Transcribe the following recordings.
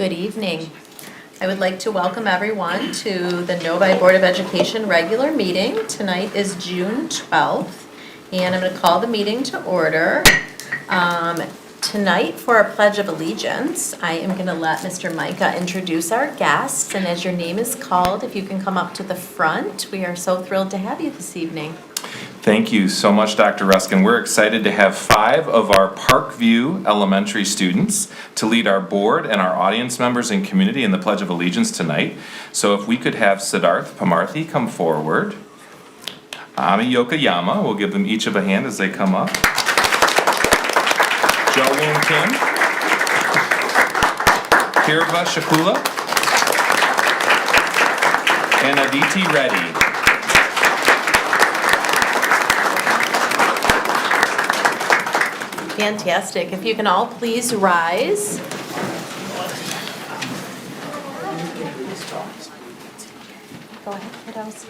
Good evening. I would like to welcome everyone to the Novi Board of Education regular meeting. Tonight is June 12th, and I'm going to call the meeting to order. Tonight, for our Pledge of Allegiance, I am going to let Mr. Micah introduce our guests, and as your name is called, if you can come up to the front, we are so thrilled to have you this evening. Thank you so much, Dr. Ruskin. We're excited to have 5 of our Parkview Elementary students to lead our board and our audience members and community in the Pledge of Allegiance tonight. So if we could have Siddharth Pamarthi come forward. Ami Yokoyama, we'll give them each of a hand as they come up. Jo Woon Kim. Kirva Shakula. And Aditi Reddy. Fantastic. If you can all please rise. Go ahead, kiddos.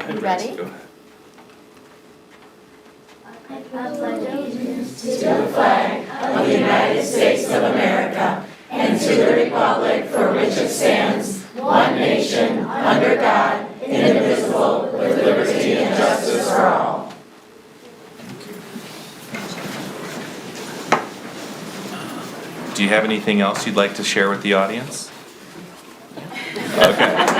You ready? I pledge allegiance to the flag of the United States of America and to the republic for which it stands, one nation, under God, indivisible, with liberty and justice for all. Do you have anything else you'd like to share with the audience? Okay.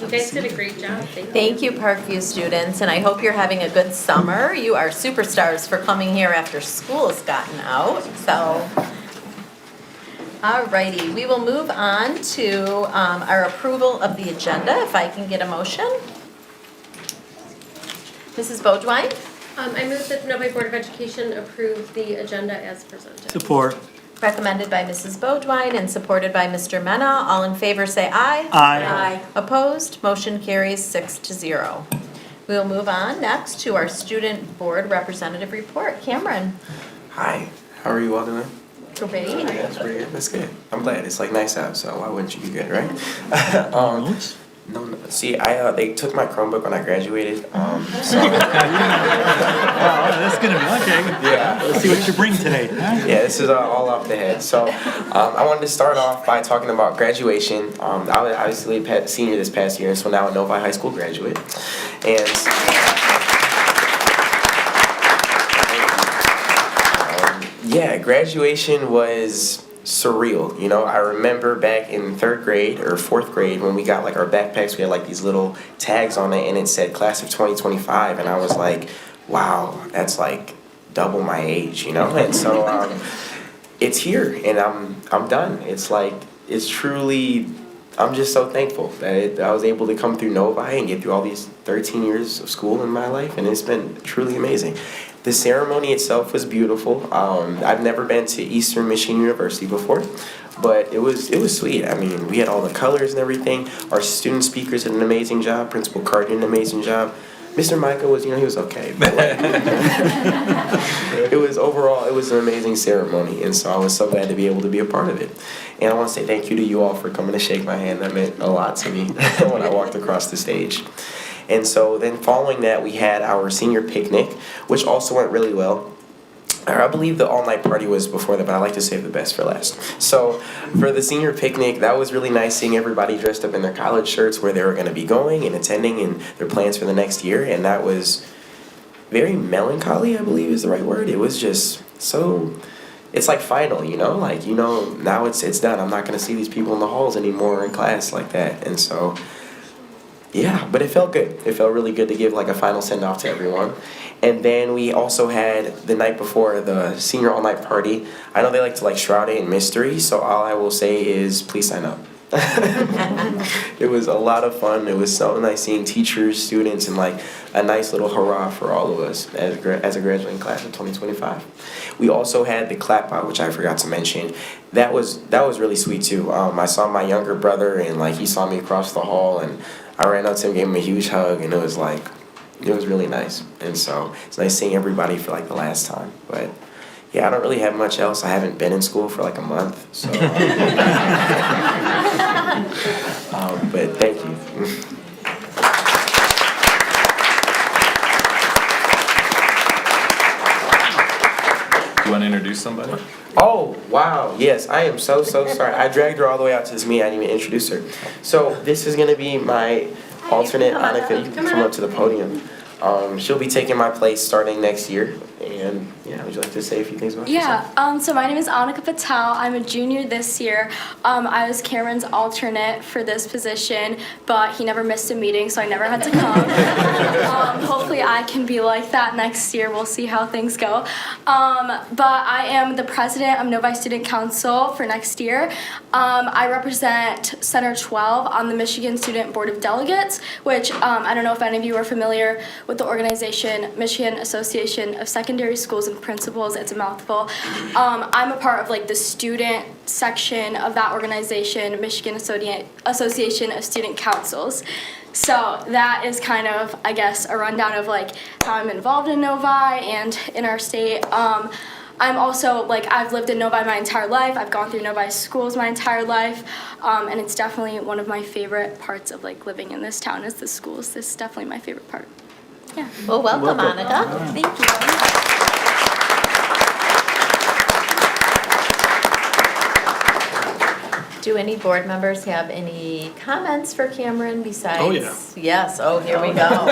You guys did a great job. Thank you, Parkview students, and I hope you're having a good summer. You are superstars for coming here after school has gotten out. So, alrighty, we will move on to our approval of the agenda. If I can get a motion. Mrs. Beaudoin? I move that the Novi Board of Education approve the agenda as presented. Support. Recommended by Mrs. Beaudoin and supported by Mr. Mena. All in favor say aye. Aye. Opposed? Motion carries 6-0. We will move on next to our student board representative report. Cameron. Hi, how are you all doing? Great. That's pretty good. That's good. I'm glad. It's like nice out, so why wouldn't you be good, right? Notes? No. See, they took my Chromebook when I graduated. So Oh, that's gonna be okay. yeah. Let's see what you bring today, huh? Yeah, this is all off the head. So I wanted to start off by talking about graduation. I was obviously a senior this past year, so now a Novi High School graduate. And yeah, graduation was surreal. You know, I remember back in 3rd grade or 4th grade when we got like our backpacks, we had like these little tags on it and it said class of 2025, and I was like, wow, that's like double my age, you know? And so it's here and I'm done. It's like, it's truly, I'm just so thankful that I was able to come through Novi and get through all these 13 years of school in my life, and it's been truly amazing. The ceremony itself was beautiful. I've never been to Eastern Michigan University before, but it was sweet. I mean, we had all the colors and everything. Our student speakers did an amazing job. Principal Carter did an amazing job. Mr. Micah was, he was okay. But like, it was an amazing ceremony, and so I was so glad to be able to be a part of it. And I want to say thank you to you all for coming to shake my hand. That meant a lot to me when I walked across the stage. And so then following that, we had our senior picnic, which also went really well. I believe the all-night party was before that, but I like to save the best for last. So for the senior picnic, that was really nice seeing everybody dressed up in their college shirts where they were going to be going and attending and their plans for the next year. And that was very melancholy, I believe is the right word. It was just so, it's like final, now it's done. I'm not going to see these people in the halls anymore in class like that. And so, yeah, but it felt good. It felt really good to give like a final send-off to everyone. And then we also had the night before the senior all-night party. I know they like to like shroud it in mystery, so all I will say is please sign up. It was a lot of fun. It was so nice seeing teachers, students, and like a nice little hurrah for all of us as a graduating class of 2025. We also had the clap out, which I forgot to mention. That was really sweet too. I saw my younger brother, and like he saw me across the hall, and I ran up to him, gave him a huge hug, and it was really nice. And so it's nice seeing everybody for like the last time. But yeah, I don't really have much else. I haven't been in school for like a month, so. But thank you. You want to introduce somebody? Oh, wow, yes, I am so sorry. I dragged her all the way out to this meeting, I didn't even introduce her. So this is gonna be my alternate, come on Annika, up. you can come up to the podium. She'll be taking my place starting next year, and yeah, would you like to say a few things about yourself? Yeah, so my name is Annika Patel. I'm a junior this year. I was Cameron's alternate for this position, but he never missed a meeting, so I never had to come. Hopefully I can be like that next year. We'll see how things go. But I am the president of Novi Student Council for next year. I represent Center 12 on the Michigan Student Board of Delegates, which I don't know if any of you are familiar with the organization Michigan Association of Secondary Schools and Principals. It's a mouthful. I'm a part of like the student section of that organization, Michigan Association of Student Councils. So that is kind of, I guess, a rundown of like how I'm involved in Novi and in our state. I'm also, like, I've lived in Novi my entire life. I've gone through Novi schools my entire life. And it's definitely one of my favorite parts of like living in this town is the schools. This is definitely my favorite part. Yeah. Well, welcome, Annika. Thank you. Do any board members have any comments for Cameron besides? Oh, yeah. Yes, oh, here we go.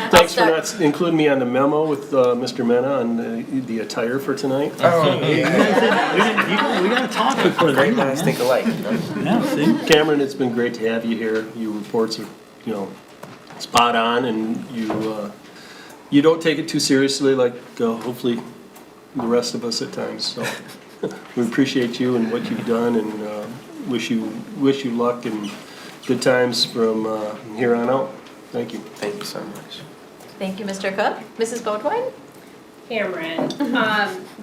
Thanks for not including me on the memo with Mr. Mena on the attire for tonight. Oh, We gotta talk before great then. minds think alike. Yeah, see? Cameron, it's been great to have you here. Your reports are, spot on, and you don't take it too seriously like hopefully the rest of us at times. So we appreciate you and what you've done, and wish you luck and good times from here on out. Thank you. Thank you so much. Thank you, Mr. Cook. Mrs. Bodwine? Cameron,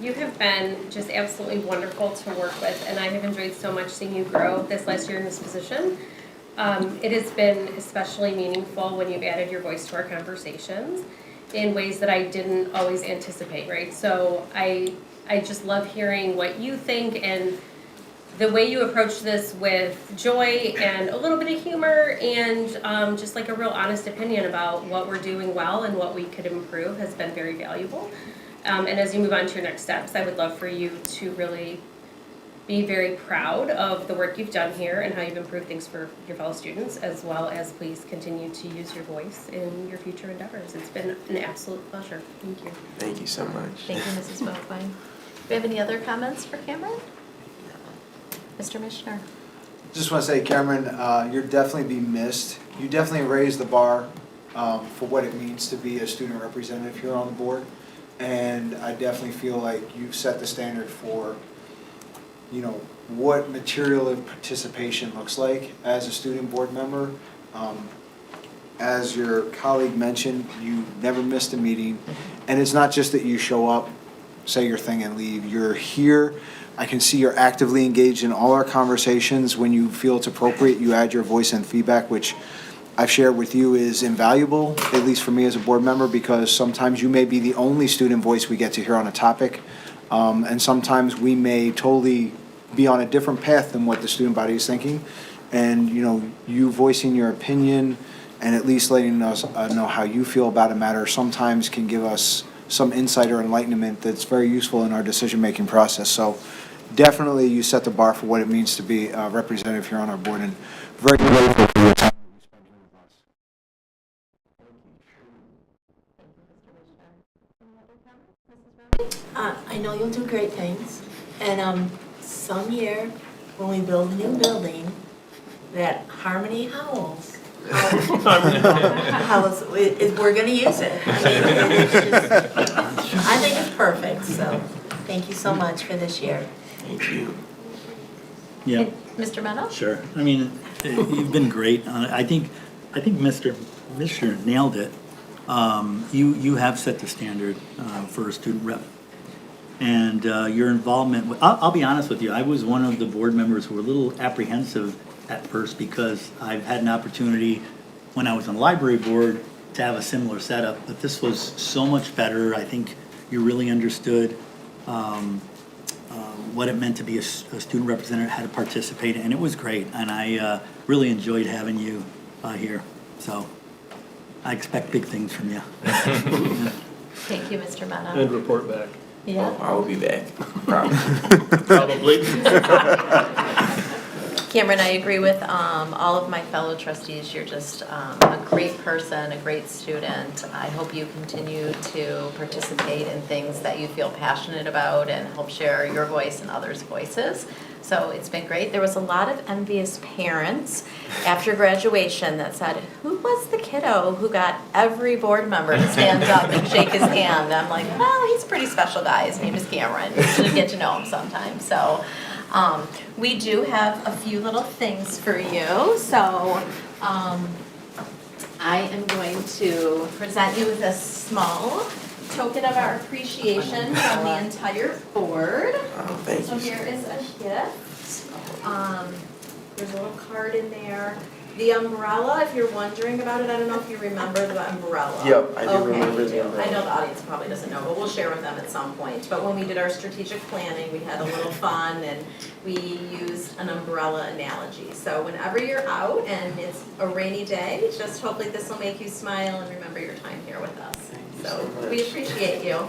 you have been just absolutely wonderful to work with, and I have enjoyed so much seeing you grow this last year in this position. It has been especially meaningful when you've added your voice to our conversations in ways that I didn't always anticipate, right? So I just love hearing what you think and the way you approach this with joy and a little bit of humor and just like a real honest opinion about what we're doing well and what we could improve has been very valuable. And as you move on to your next steps, I would love for you to really be very proud of the work you've done here and how you've improved things for your fellow students, as well as please continue to use your voice in your future endeavors. It's been an absolute pleasure. Thank you. Thank you so much. Thank you, Mrs. Bodwine. Do we have any other comments for Cameron? Mr. Mishner? Just want to say, Cameron, you're definitely being missed. You definitely raised the bar for what it means to be a student representative here on the board. And I definitely feel like you've set the standard for, what material of participation looks like as a student board member. As your colleague mentioned, you never missed a meeting. And it's not just that you show up, say your thing and leave. You're here. I can see you're actively engaged in all our conversations. When you feel it's appropriate, you add your voice and feedback, which I've shared with you is invaluable, at least for me as a board member, because sometimes you may be the only student voice we get to hear on a topic. And sometimes we may totally be on a different path than what the student body is thinking. And, you voicing your opinion and at least letting us know how you feel about a matter sometimes can give us some insight or enlightenment that's very useful in our decision-making process. So definitely you set the bar for what it means to be a representative here on our board, and very grateful for your time that you spent here with us. I know you'll do great things, and some year, when we build a new building, that Harmony Howells, Howells, we're gonna use it. I think it's perfect, so thank you so much for this year. Thank you. Yeah, Mr. Mena? sure. I mean, you've been great. I think Mr. Mishner nailed it. You have set the standard for a student rep. And your involvement, I'll be honest with you, I was one of the board members who were a little apprehensive at first because I've had an opportunity when I was on the library board to have a similar setup, but this was so much better. I think you really understood what it meant to be a student representative, how to participate, and it was great. And I really enjoyed having you here. So I expect big things from you. Thank you, Mr. Mena. And report back. Yeah. I will be back, probably. Probably. Cameron, I agree with all of my fellow trustees. You're just a great person, a great student. I hope you continue to participate in things that you feel passionate about and help share your voice and others' voices. So it's been great. There was a lot of envious parents after graduation that said, who was the kiddo who got every board member to stand up and shake his hand? And I'm like, well, he's a pretty special guy. His name is Cameron. You should get to know him sometime. So we do have a few little things for you. So I am going to present you with a small token of our appreciation from the entire board. Oh, thank So you. here is a gift. There's a little card in there. The umbrella, if you're wondering about it, I don't know if you remember the umbrella. Yep, I do Okay, remember you the do. umbrella. I know the audience probably doesn't know, but we'll share with them at some point. But when we did our strategic planning, we had a little fun and we used an umbrella analogy. So whenever you're out and it's a rainy day, just hopefully this will make you smile and remember your time here with us. Thank you So so much. we appreciate you.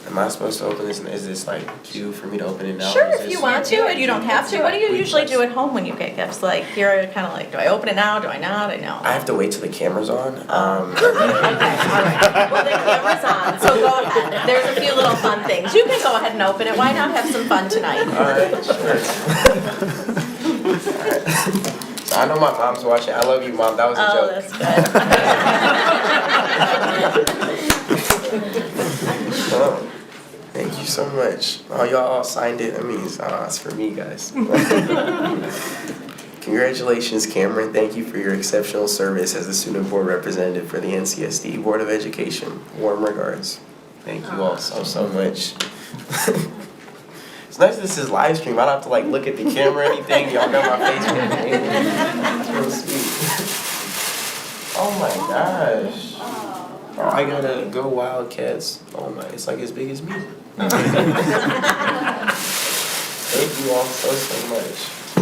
Am I supposed to open this? Is this like cue for me to open it now? Sure, or is if this- you want to, and you don't have to. What do you usually do at home when you get gifts? Like, you're kind of like, do I open it now? Do I not? I know. I have to wait till the camera's on. Okay, all right. Well, the camera's on, so go ahead. There's a few little fun things. You can go ahead and open it. Why not have some fun tonight? All right, sure. All right. So I know my mom's watching. I love you, Mom. That was a Oh, joke. that's good. Oh, thank you so much. Oh, y'all all signed it. That means it's for me, guys. Congratulations, Cameron. Thank you for your exceptional service as the student board representative for the NCSD Board of Education. Warm regards. Thank you all so much. It's nice this is live stream. I don't have to like look at the camera or anything. Y'all got my face. It's real sweet. Oh my gosh. Oh, I gotta go Wildcats. Oh my, it's like as big as me. Thank you all so much. I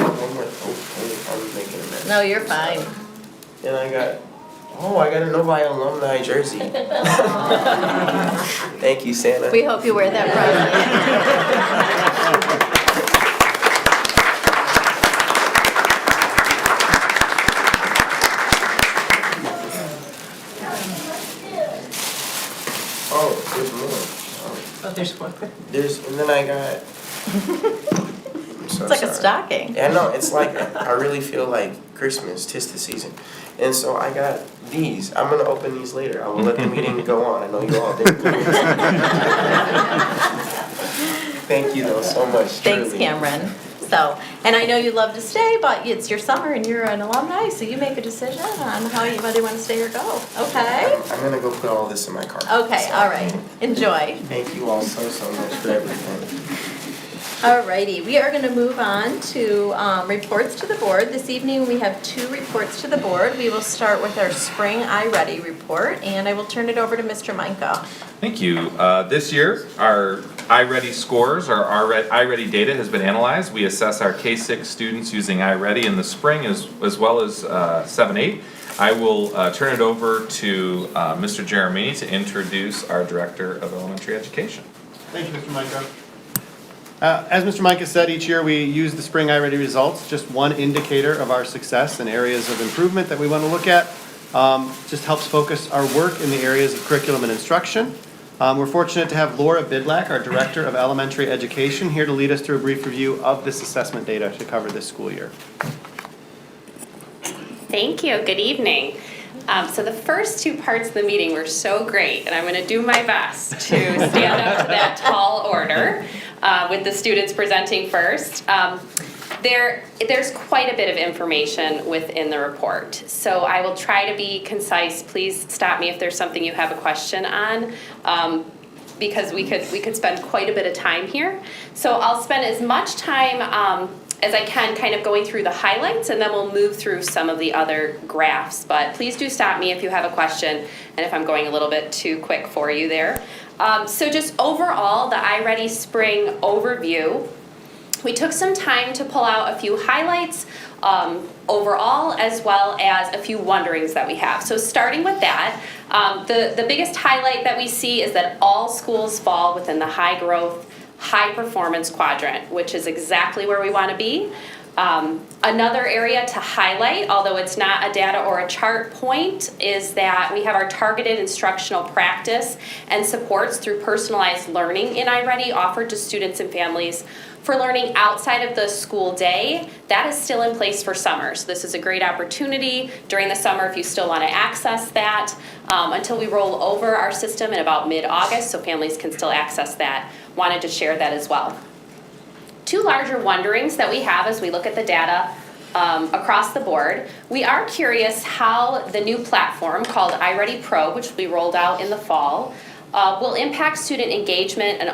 got one more. Oh, I'm making a mess. No, you're fine. And I got a Novi alumni jersey. Thank you, Santa. We hope you wear that proudly. Oh, there's more. Oh, there's one. And then I got. I'm so It's like a sorry. stocking. Yeah, no, it's like, I really feel like Christmas, 'tis the season. And so I got these. I'm gonna open these later. I will let the meeting go on. I know you all did. Thank you though so much. Thanks, truly. Cameron. So, and I know you love to stay, but it's your summer and you're an alumni, so you make a decision on whether you want to stay or go. Okay? I'm gonna go put all this in my car. Okay, all right. Enjoy. Thank you all so much for everything. Alrighty, we are going to move on to reports to the board. This evening we have 2 reports to the board. We will start with our spring iReady report, and I will turn it over to Mr. Meinke. Thank you. This year, our iReady scores, our iReady data has been analyzed. We assess our K-6 students using iReady in the spring as well as 7-8. I will turn it over to Mr. Jeremini to introduce our Director of Elementary Education. Thank you, Mr. Micah. As Mr. Micah said, each year we use the Spring iReady results, just one indicator of our success and areas of improvement that we want to look at. Just helps focus our work in the areas of curriculum and instruction. We're fortunate to have Laura Bidlack, our Director of Elementary Education, here to lead us through a brief review of this assessment data to cover this school year. Thank you. Good evening. So the first 2 parts of the meeting were so great, and I'm going to do my best to stand up to that tall order with the students presenting first. There's quite a bit of information within the report, so I will try to be concise. Please stop me if there's something you have a question on, because we could spend quite a bit of time here. So I'll spend as much time as I can, kind of going through the highlights, and then we'll move through some of the other graphs. But please do stop me if you have a question, and if I'm going a little bit too quick for you there. So just overall, the iReady Spring overview, we took some time to pull out a few highlights overall, as well as a few wonderings that we have. So starting with that, the biggest highlight that we see is that all schools fall within the high growth, high performance quadrant, which is exactly where we want to be. Another area to highlight, although it's not a data or a chart point, is that we have our targeted instructional practice and supports through personalized learning in iReady offered to students and families for learning outside of the school day. That is still in place for summer. So this is a great opportunity during the summer if you still want to access that until we roll over our system in about mid-August, so families can still access that. Wanted to share that as well. Two larger wonderings that we have as we look at the data across the board. We are curious how the new platform called iReady Pro, which will be rolled out in the fall, will impact student engagement and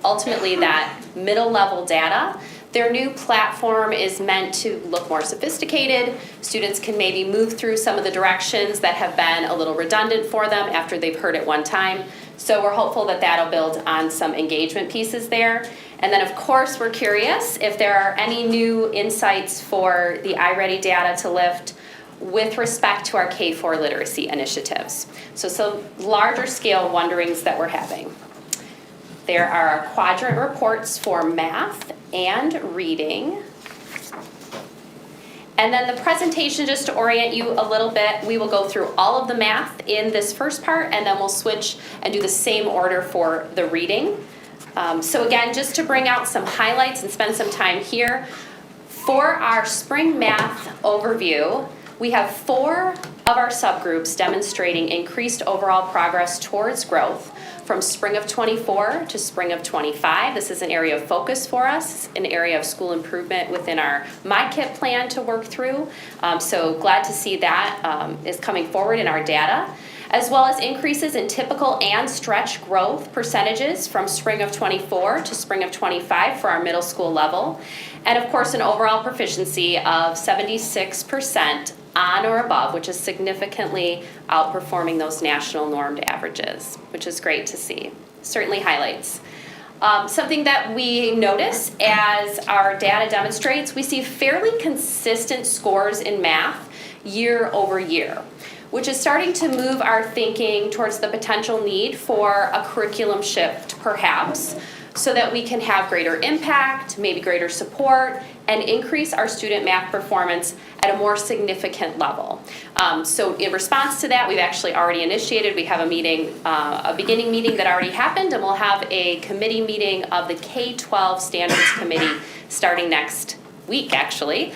ultimately that middle level data. Their new platform is meant to look more sophisticated. Students can maybe move through some of the directions that have been a little redundant for them after they've heard it one time. So we're hopeful that that'll build on some engagement pieces there. And then of course we're curious if there are any new insights for the iReady data to lift with respect to our K-4 literacy initiatives. So some larger scale wonderings that we're having. There are our quadrant reports for math and reading. And then the presentation, just to orient you a little bit, we will go through all of the math in this first part, and then we'll switch and do the same order for the reading. So again, just to bring out some highlights and spend some time here, for our spring math overview, we have 4 of our subgroups demonstrating increased overall progress towards growth from spring of 24 to spring of 25. This is an area of focus for us, an area of school improvement within our MyKit plan to work through. So glad to see that is coming forward in our data, as well as increases in typical and stretch growth percentages from spring of 24 to spring of 25 for our middle school level. And of course, an overall proficiency of 76% on or above, which is significantly outperforming those national normed averages, which is great to see. Certainly highlights. Something that we notice as our data demonstrates, we see fairly consistent scores in math year over year, which is starting to move our thinking towards the potential need for a curriculum shift, perhaps, so that we can have greater impact, maybe greater support, and increase our student math performance at a more significant level. So in response to that, we've actually already initiated, we have a meeting, a beginning meeting that already happened, and we'll have a committee meeting of the K-12 Standards Committee starting next week, actually,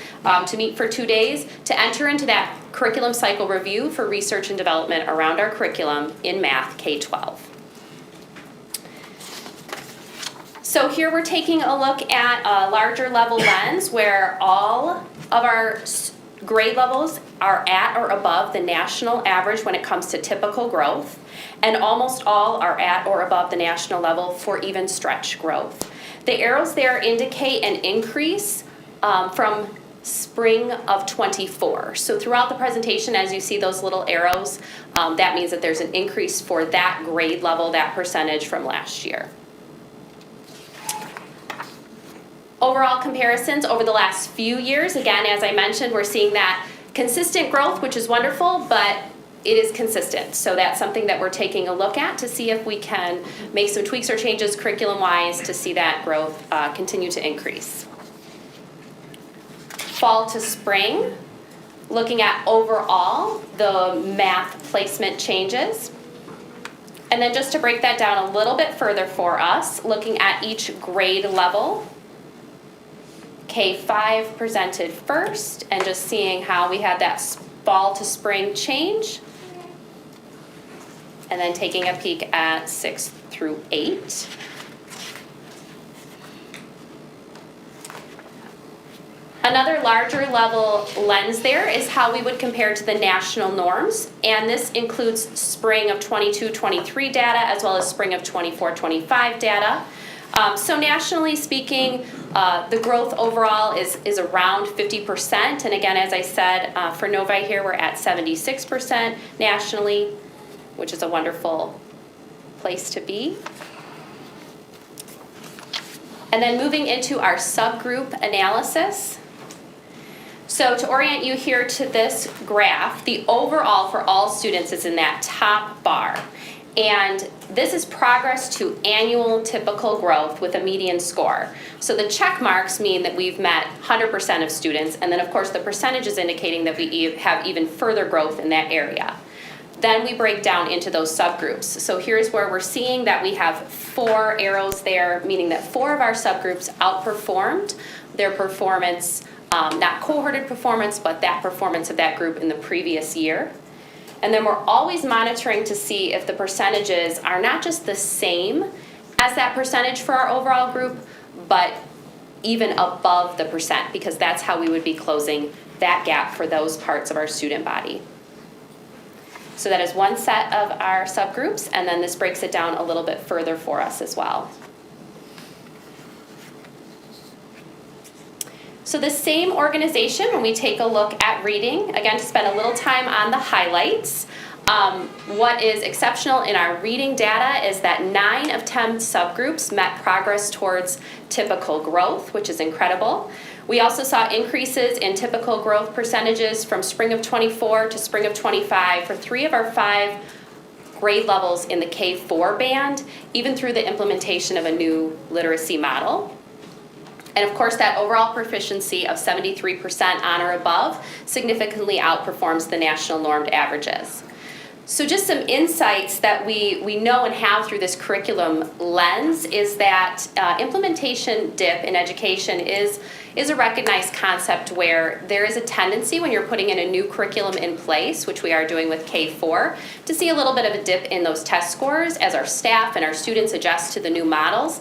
to meet for 2 days to enter into that curriculum cycle review for research and development around our curriculum in math K-12. So here we're taking a look at a larger level lens where all of our grade levels are at or above the national average when it comes to typical growth, and almost all are at or above the national level for even stretch growth. The arrows there indicate an increase from spring of 24. So throughout the presentation, as you see those little arrows, that means that there's an increase for that grade level, that percentage from last year. Overall comparisons over the last few years, again, as I mentioned, we're seeing that consistent growth, which is wonderful, but it is consistent. So that's something that we're taking a look at to see if we can make some tweaks or changes curriculum-wise to see that growth continue to increase. Fall to spring, looking at overall the math placement changes. And then just to break that down a little bit further for us, looking at each grade level. K-5 presented first, and just seeing how we had that fall to spring change. And then taking a peek at 6 through 8. Another larger level lens there is how we would compare to the national norms, and this includes spring of 22-23 data as well as spring of 24-25 data. So nationally speaking, the growth overall is around 50%. And again, as I said, for Novi here, we're at 76% nationally, which is a wonderful place to be. And then moving into our subgroup analysis. So to orient you here to this graph, the overall for all students is in that top bar. And this is progress to annual typical growth with a median score. So the check marks mean that we've met 100% of students, and then of course the percentage is indicating that we have even further growth in that area. Then we break down into those subgroups. So here's where we're seeing that we have 4 arrows there, meaning that 4 of our subgroups outperformed their performance, not cohorted performance, but that performance of that group in the previous year. And then we're always monitoring to see if the percentages are not just the same as that percentage for our overall group, but even above the percent, because that's how we would be closing that gap for those parts of our student body. So that is one set of our subgroups, and then this breaks it down a little bit further for us as well. So the same organization, when we take a look at reading, again, to spend a little time on the highlights, what is exceptional in our reading data is that 9 of 10 subgroups met progress towards typical growth, which is incredible. We also saw increases in typical growth percentages from spring of 24 to spring of 25 for 3 of our 5 grade levels in the K4 band, even through the implementation of a new literacy model. And of course, that overall proficiency of 73% on or above significantly outperforms the national normed averages. So just some insights that we know and have through this curriculum lens is that implementation dip in education is a recognized concept where there is a tendency when you're putting in a new curriculum in place, which we are doing with K4, to see a little bit of a dip in those test scores as our staff and our students adjust to the new models.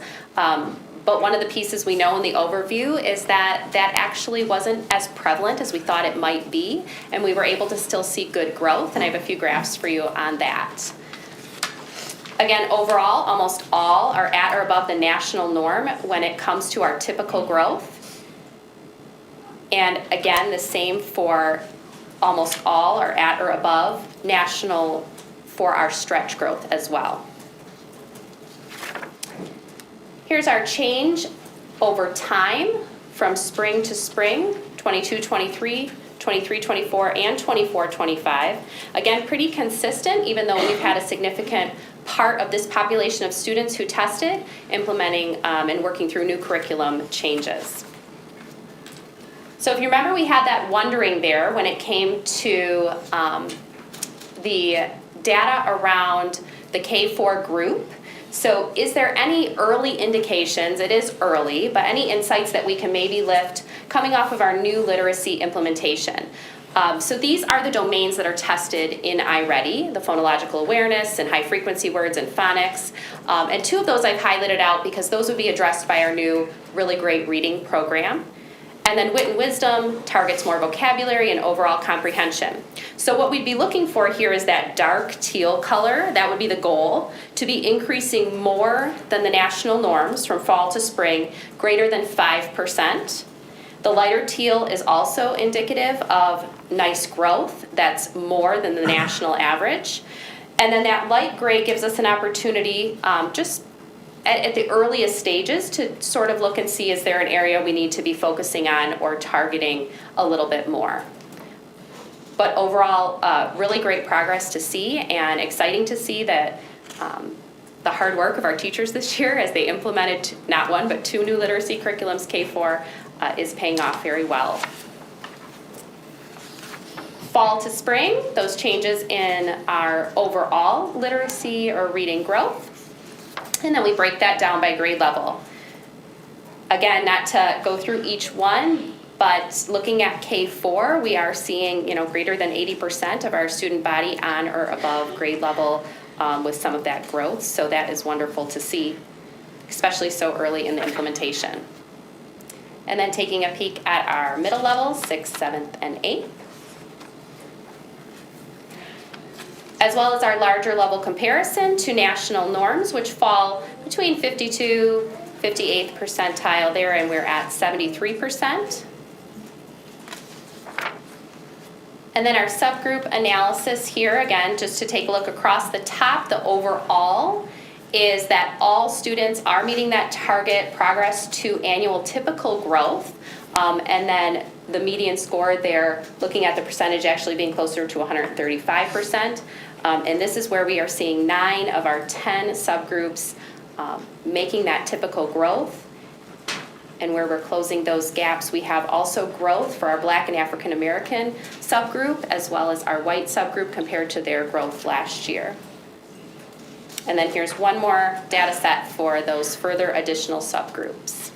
But one of the pieces we know in the overview is that that actually wasn't as prevalent as we thought it might be, and we were able to still see good growth, and I have a few graphs for you on that. Again, overall, almost all are at or above the national norm when it comes to our typical growth. And again, the same for almost all are at or above national for our stretch growth as well. Here's our change over time from spring to spring, 22-23, 23-24, and 24-25. Again, pretty consistent, even though we've had a significant part of this population of students who tested, implementing and working through new curriculum changes. So if you remember, we had that wondering there when it came to the data around the K4 group. So is there any early indications, it is early, but any insights that we can maybe lift coming off of our new literacy implementation? So these are the domains that are tested in iReady, the phonological awareness and high frequency words and phonics. And 2 of those I've highlighted out because those would be addressed by our new really great reading program. And then wit and wisdom targets more vocabulary and overall comprehension. So what we'd be looking for here is that dark teal color. That would be the goal, to be increasing more than the national norms from fall to spring, greater than 5%. The lighter teal is also indicative of nice growth. That's more than the national average. And then that light gray gives us an opportunity just at the earliest stages to sort of look and see, is there an area we need to be focusing on or targeting a little bit more. But overall, really great progress to see, and exciting to see that the hard work of our teachers this year as they implemented not 1 but 2 new literacy curriculums, K4, is paying off very well. Fall to spring, those changes in our overall literacy or reading growth. And then we break that down by grade level. Again, not to go through each one, but looking at K4, we are seeing greater than 80% of our student body on or above grade level with some of that growth. So that is wonderful to see, especially so early in the implementation. And then taking a peek at our middle levels, 6th, 7th, and 8th. As well as our larger level comparison to national norms, which fall between 52 58th percentile there, and we're at 73%. And then our subgroup analysis here, again, just to take a look across the top, the overall is that all students are meeting that target progress to annual typical growth. And then the median score there, looking at the percentage actually being closer to 135%. And this is where we are seeing 9 of our 10 subgroups making that typical growth. And where we're closing those gaps, we have also growth for our Black and African American subgroup, as well as our white subgroup compared to their growth last year. And then here's one more data set for those further additional subgroups.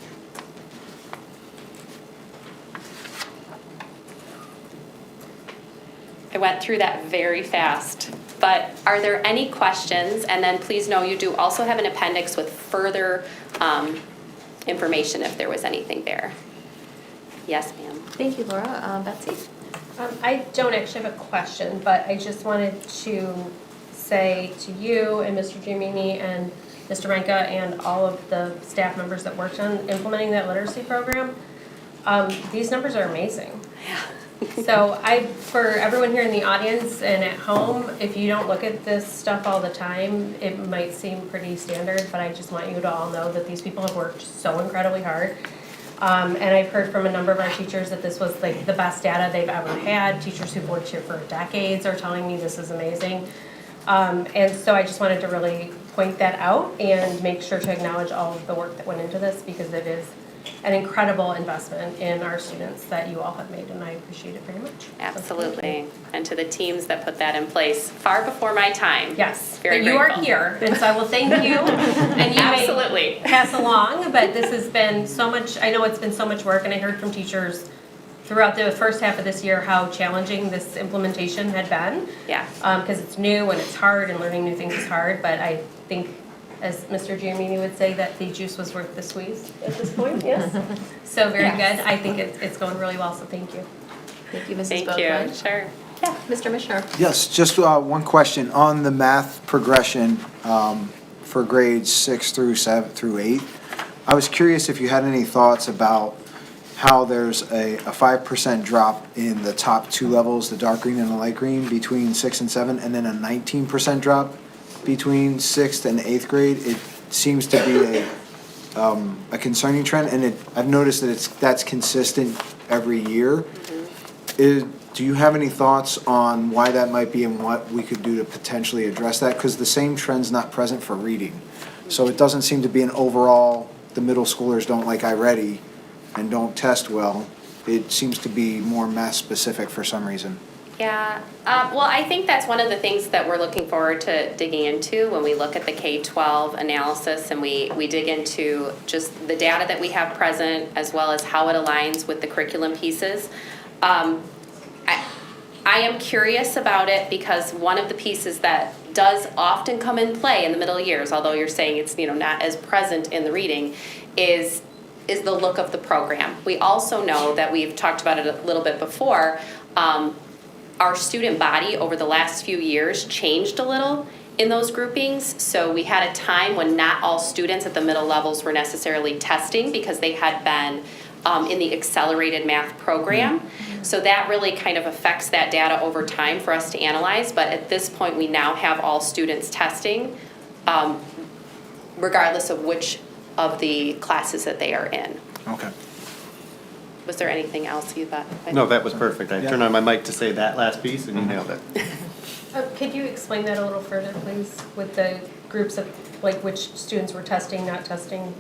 I went through that very fast, but are there any questions? And then please know you do also have an appendix with further information if there was anything there. Yes, ma'am. Thank you, Laura. Betsy? I don't actually have a question, but I just wanted to say to you and Mr. Giamini and Mr. Menka and all of the staff members that worked on implementing that literacy program, these numbers are amazing. So for everyone here in the audience and at home, if you don't look at this stuff all the time, it might seem pretty standard, but I just want you to all know that these people have worked so incredibly hard. And I've heard from a number of our teachers that this was like the best data they've ever had. Teachers who've worked here for decades are telling me this is amazing. And so I just wanted to really point that out and make sure to acknowledge all of the work that went into this, because it is an incredible investment in our students that you all have made, and I appreciate it very much. Absolutely. And to the teams that put that in place far before my time. Yes, Very but you are grateful. here, and so I will thank you. And you Absolutely. may pass along, but this has been so much, I know it's been so much work, and I heard from teachers throughout the first half of this year how challenging this implementation had been. Yeah. Because it's new and it's hard, and learning new things is hard, but I think, as Mr. Giamini would say, that the juice was worth the squeeze at this point, yes? So very good. I think it's going really well, so thank you. Thank you, Mrs. Thank Boatwright. you. Sure. Yeah, Mr. Mishner. Yes, just one question on the math progression for grades 6 through 8. I was curious if you had any thoughts about how there's a 5% drop in the top 2 levels, the dark green and the light green, between 6 and 7, and then a 19% drop between 6th and 8th grade. It seems to be a concerning trend, and I've noticed that that's consistent every year. Do you have any thoughts on why that might be and what we could do to potentially address that? Because the same trend's not present for reading. So it doesn't seem to be an overall, the middle schoolers don't like iReady and don't test well. It seems to be more math specific for some reason. Yeah, well, I think that's one of the things that we're looking forward to digging into when we look at the K-12 analysis, and we dig into just the data that we have present as well as how it aligns with the curriculum pieces. I am curious about it because one of the pieces that does often come in play in the middle years, although you're saying it's not as present in the reading, is the look of the program. We also know that we've talked about it a little bit before. Our student body over the last few years changed a little in those groupings. So we had a time when not all students at the middle levels were necessarily testing because they had been in the accelerated math program. So that really kind of affects that data over time for us to analyze. But at this point, we now have all students testing, regardless of which of the classes that they are in. Okay. Was there anything else you thought? No, that was perfect. I turned on my mic to say that last piece and you nailed it. Could you explain that a little further, please, with the groups of, like, which students were testing, not testing?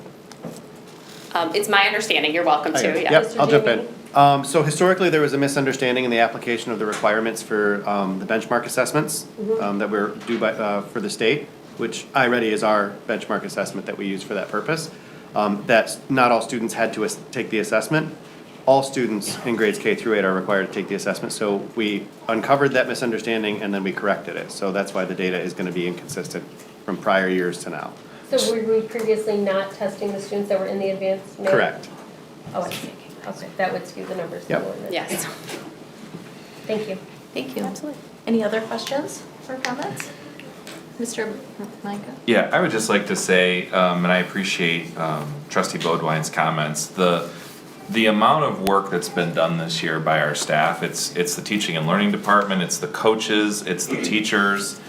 It's my understanding, you're welcome to, yeah. Yep, I'll jump in. So historically, there was a misunderstanding in the application of the requirements for the benchmark assessments that were due by, for the state, which iReady is our benchmark assessment that we use for that purpose. That not all students had to take the assessment. All students in grades K through 8 are required to take the assessment. So we uncovered that misunderstanding and then we corrected it. So that's why the data is going to be inconsistent from prior years to now. So were we previously not testing the students that were in the advanced math? Correct. Oh, I see. Okay, that would skew the numbers. Yep. a little bit. Yes. Thank you. Thank you. Absolutely. Any other questions or comments? Mr. Micah? Yeah, I would just like to say, and I appreciate trustee Beaudoin's comments, the amount of work that's been done this year by our staff, it's the teaching and learning department, it's the coaches, it's the teachers.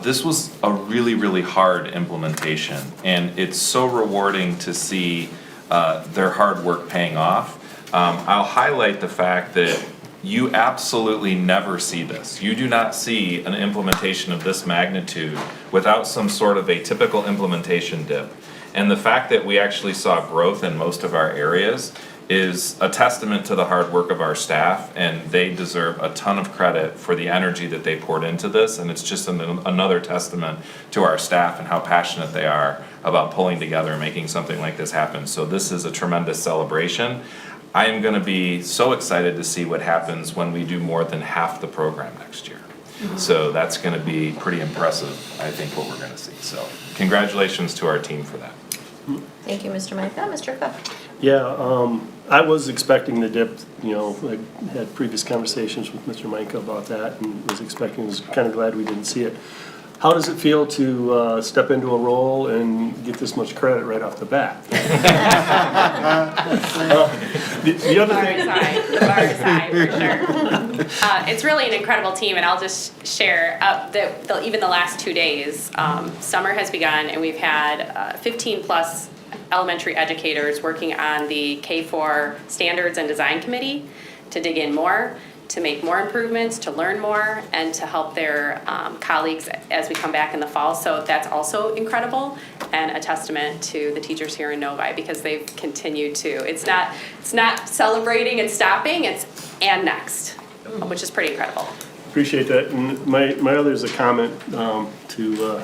This was a really, really hard implementation, and it's so rewarding to see their hard work paying off. I'll highlight the fact that you absolutely never see this. You do not see an implementation of this magnitude without some sort of a typical implementation dip. And the fact that we actually saw growth in most of our areas is a testament to the hard work of our staff, and they deserve a ton of credit for the energy that they poured into this. And it's just another testament to our staff and how passionate they are about pulling together and making something like this happen. So this is a tremendous celebration. I am going to be so excited to see what happens when we do more than half the program next year. So that's going to be pretty impressive, I think, what we're going to see. So congratulations to our team for that. Thank you, Mr. Micah. Mr. Cook? Yeah, I was expecting the dip, I had previous conversations with Mr. Micah about that and was kind of glad we didn't see it. How does it feel to step into a role and get this much credit right off the bat? The other thing. The bar is high, for sure. It's really an incredible team, and I'll just share that even the last 2 days, summer has begun, and we've had 15+ elementary educators working on the K-4 Standards and Design Committee to dig in more, to make more improvements, to learn more, and to help their colleagues as we come back in the fall. So that's also incredible and a testament to the teachers here in Novi, because they've continued to. It's not celebrating and stopping, it's and next, which is pretty incredible. Appreciate that. And my other is a comment to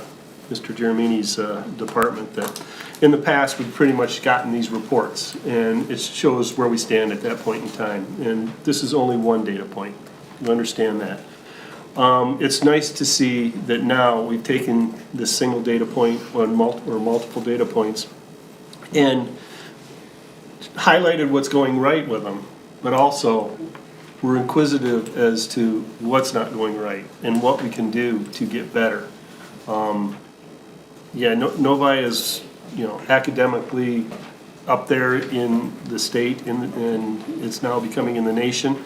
Mr. Germini's department that in the past we've pretty much gotten these reports, and it shows where we stand at that point in time. And this is only one data point. You understand that. It's nice to see that now we've taken this single data point on multiple data points and highlighted what's going right with them, but also we're inquisitive as to what's not going right and what we can do to get better. Novi is, academically up there in the state, and it's now becoming in the nation,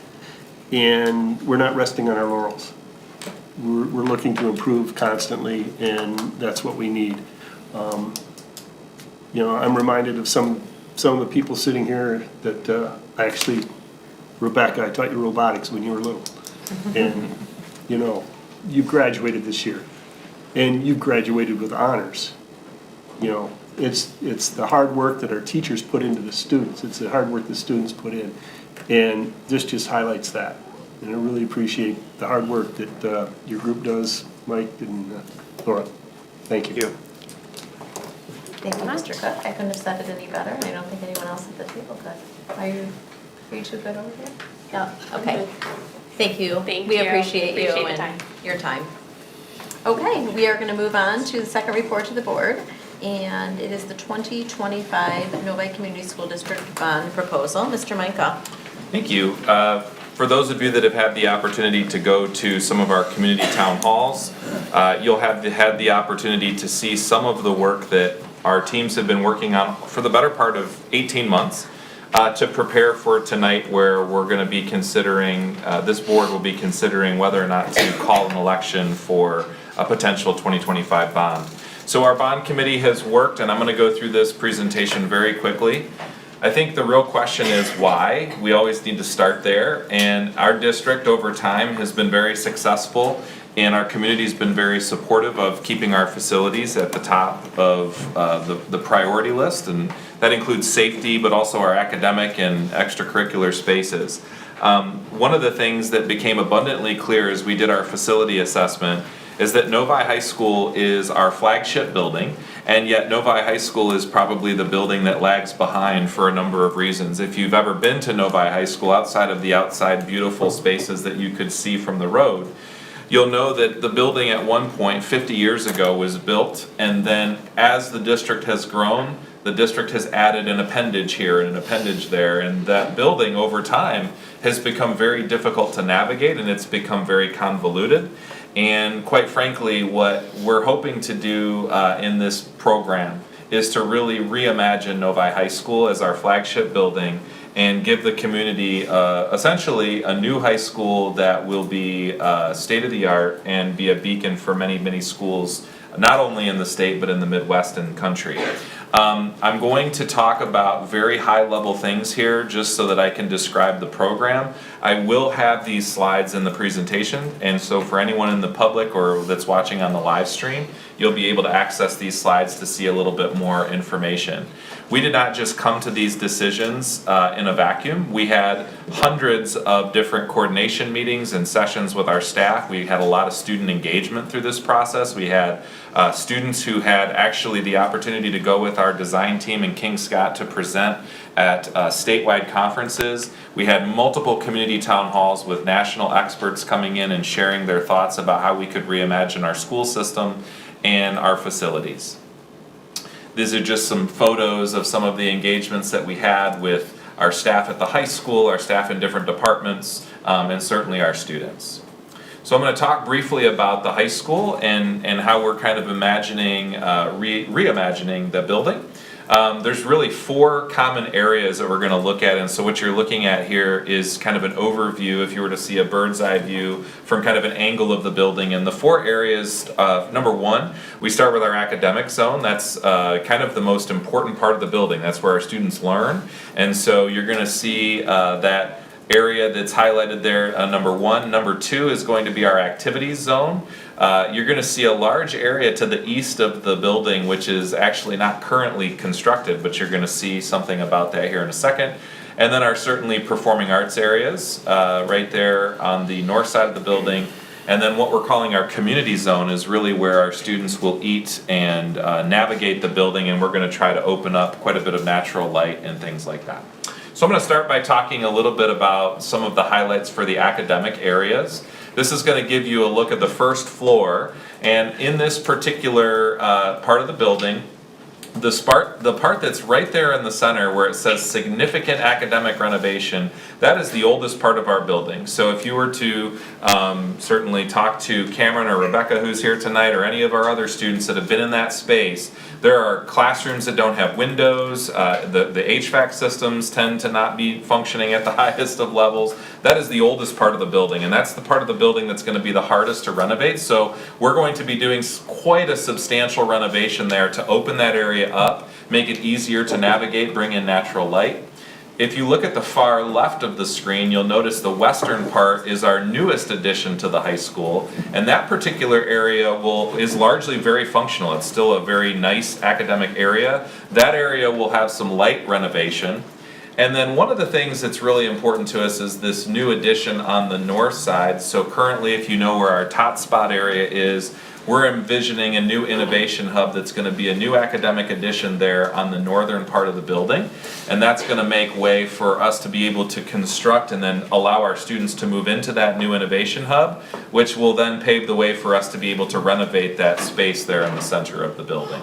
and we're not resting on our laurels. We're looking to improve constantly, and that's what we need. I'm reminded of some of the people sitting here that Rebecca, I taught you robotics when you were little. And, you graduated this year. And you graduated with honors. It's the hard work that our teachers put into the students. It's the hard work the students put in. And this just highlights that. And I really appreciate the hard work that your group does, Mike and Laura. Thank you. Thank you, Mr. Cook. I couldn't have said it any better, and I don't think anyone else at the table could. Are you too good over here? Yeah, okay. Thank you. Thank We you. appreciate you Appreciate the and time. your time. Okay, we are going to move on to the second report to the board, and it is the 2025 Novi Community School District Bond Proposal. Mr. Micah. Thank you. For those of you that have had the opportunity to go to some of our community town halls, you'll have had the opportunity to see some of the work that our teams have been working on for the better part of 18 months to prepare for tonight, where we're going to be considering, this board will be considering whether or not to call an election for a potential 2025 bond. So our bond committee has worked, and I'm going to go through this presentation very quickly. I think the real question is why. We always need to start there, and our district over time has been very successful, and our community's been very supportive of keeping our facilities at the top of the priority list, and that includes safety, but also our academic and extracurricular spaces. One of the things that became abundantly clear as we did our facility assessment is that Novi High School is our flagship building, and yet Novi High School is probably the building that lags behind for a number of reasons. If you've ever been to Novi High School, outside of the outside beautiful spaces that you could see from the road, you'll know that the building at one point 50 years ago was built, and then as the district has grown, the district has added an appendage here and an appendage there, and that building over time has become very difficult to navigate, and it's become very convoluted. And quite frankly, what we're hoping to do in this program is to really reimagine Novi High School as our flagship building and give the community essentially a new high school that will be state-of-the-art and be a beacon for many, many schools, not only in the state but in the Midwest and country. I'm going to talk about very high-level things here just so that I can describe the program. I will have these slides in the presentation, and so for anyone in the public or that's watching on the live stream, you'll be able to access these slides to see a little bit more information. We did not just come to these decisions in a vacuum. We had hundreds of different coordination meetings and sessions with our staff. We had a lot of student engagement through this process. We had students who had actually the opportunity to go with our design team in King Scott to present at statewide conferences. We had multiple community town halls with national experts coming in and sharing their thoughts about how we could reimagine our school system and our facilities. These are just some photos of some of the engagements that we had with our staff at the high school, our staff in different departments, and certainly our students. So I'm going to talk briefly about the high school and how we're kind of imagining, reimagining the building. There's really 4 common areas that we're going to look at, and so what you're looking at here is kind of an overview if you were to see a bird's eye view from kind of an angle of the building. And the 4 areas, number 1, we start with our academic zone. That's kind of the most important part of the building. That's where our students learn, and so you're going to see that area that's highlighted there, number 1. Number 2 is going to be our activities zone. You're going to see a large area to the east of the building, which is actually not currently constructed, but you're going to see something about that here in a second. And then our certainly performing arts areas right there on the north side of the building. And then what we're calling our community zone is really where our students will eat and navigate the building, and we're going to try to open up quite a bit of natural light and things like that. So I'm going to start by talking a little bit about some of the highlights for the academic areas. This is going to give you a look at the first floor, and in this particular part of the building, the part that's right there in the center where it says significant academic renovation, that is the oldest part of our building. So if you were to certainly talk to Cameron or Rebecca who's here tonight, or any of our other students that have been in that space, there are classrooms that don't have windows, the HVAC systems tend to not be functioning at the highest of levels. That is the oldest part of the building, and that's the part of the building that's going to be the hardest to renovate. So we're going to be doing quite a substantial renovation there to open that area up, make it easier to navigate, bring in natural light. If you look at the far left of the screen, you'll notice the western part is our newest addition to the high school, and that particular area is largely very functional. It's still a very nice academic area. That area will have some light renovation. And then one of the things that's really important to us is this new addition on the north side. So currently, if you know where our tot spot area is, we're envisioning a new innovation hub that's going to be a new academic addition there on the northern part of the building. And that's going to make way for us to be able to construct and then allow our students to move into that new innovation hub, which will then pave the way for us to be able to renovate that space there in the center of the building.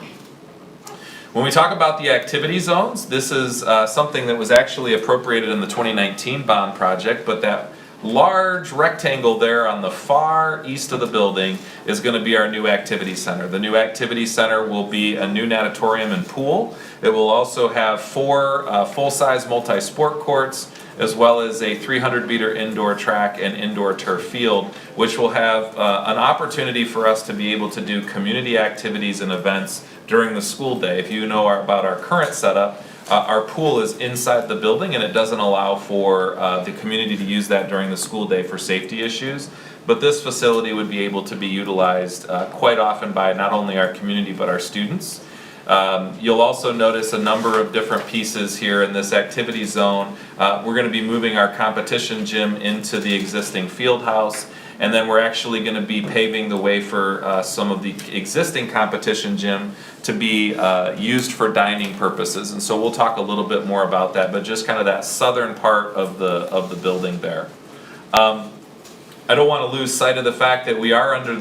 When we talk about the activity zones, this is something that was actually appropriated in the 2019 bond project, but that large rectangle there on the far east of the building is going to be our new activity center. The new activity center will be a new natatorium and pool. It will also have 4 full-size multi-sport courts, as well as a 300-meter indoor track and indoor turf field, which will have an opportunity for us to be able to do community activities and events during the school day. If you know about our current setup, our pool is inside the building, and it doesn't allow for the community to use that during the school day for safety issues. But this facility would be able to be utilized quite often by not only our community but our students. You'll also notice a number of different pieces here in this activity zone. We're going to be moving our competition gym into the existing field house, and then we're actually going to be paving the way for some of the existing competition gym to be used for dining purposes. And so we'll talk a little bit more about that, but just kind of that southern part of the building there. I don't want to lose sight of the fact that we are in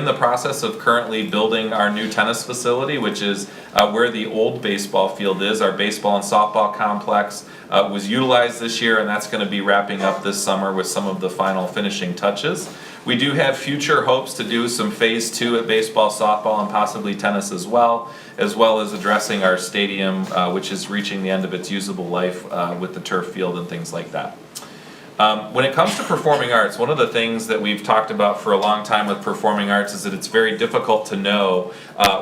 the process of currently building our new tennis facility, which is where the old baseball field is. Our baseball and softball complex was utilized this year, and that's going to be wrapping up this summer with some of the final finishing touches. We do have future hopes to do some phase 2 at baseball, softball, and possibly tennis as well as addressing our stadium, which is reaching the end of its usable life with the turf field and things like that. When it comes to performing arts, one of the things that we've talked about for a long time with performing arts is that it's very difficult to know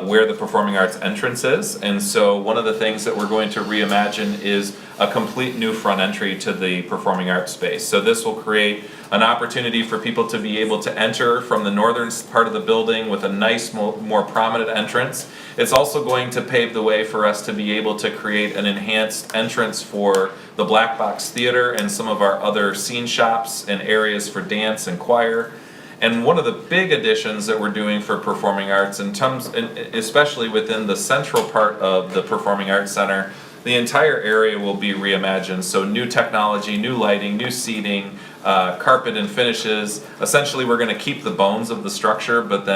where the performing arts entrance is. And so one of the things that we're going to reimagine is a complete new front entry to the performing arts space. So this will create an opportunity for people to be able to enter from the northern part of the building with a nice, more prominent entrance. It's also going to pave the way for us to be able to create an enhanced entrance for the Black Box Theater and some of our other scene shops and areas for dance and choir. And one of the big additions that we're doing for performing arts, especially within the central part of the Performing Arts Center, the entire area will be reimagined. So new technology, new lighting, new seating, carpet and finishes. Essentially, we're going to keep the bones of the structure, but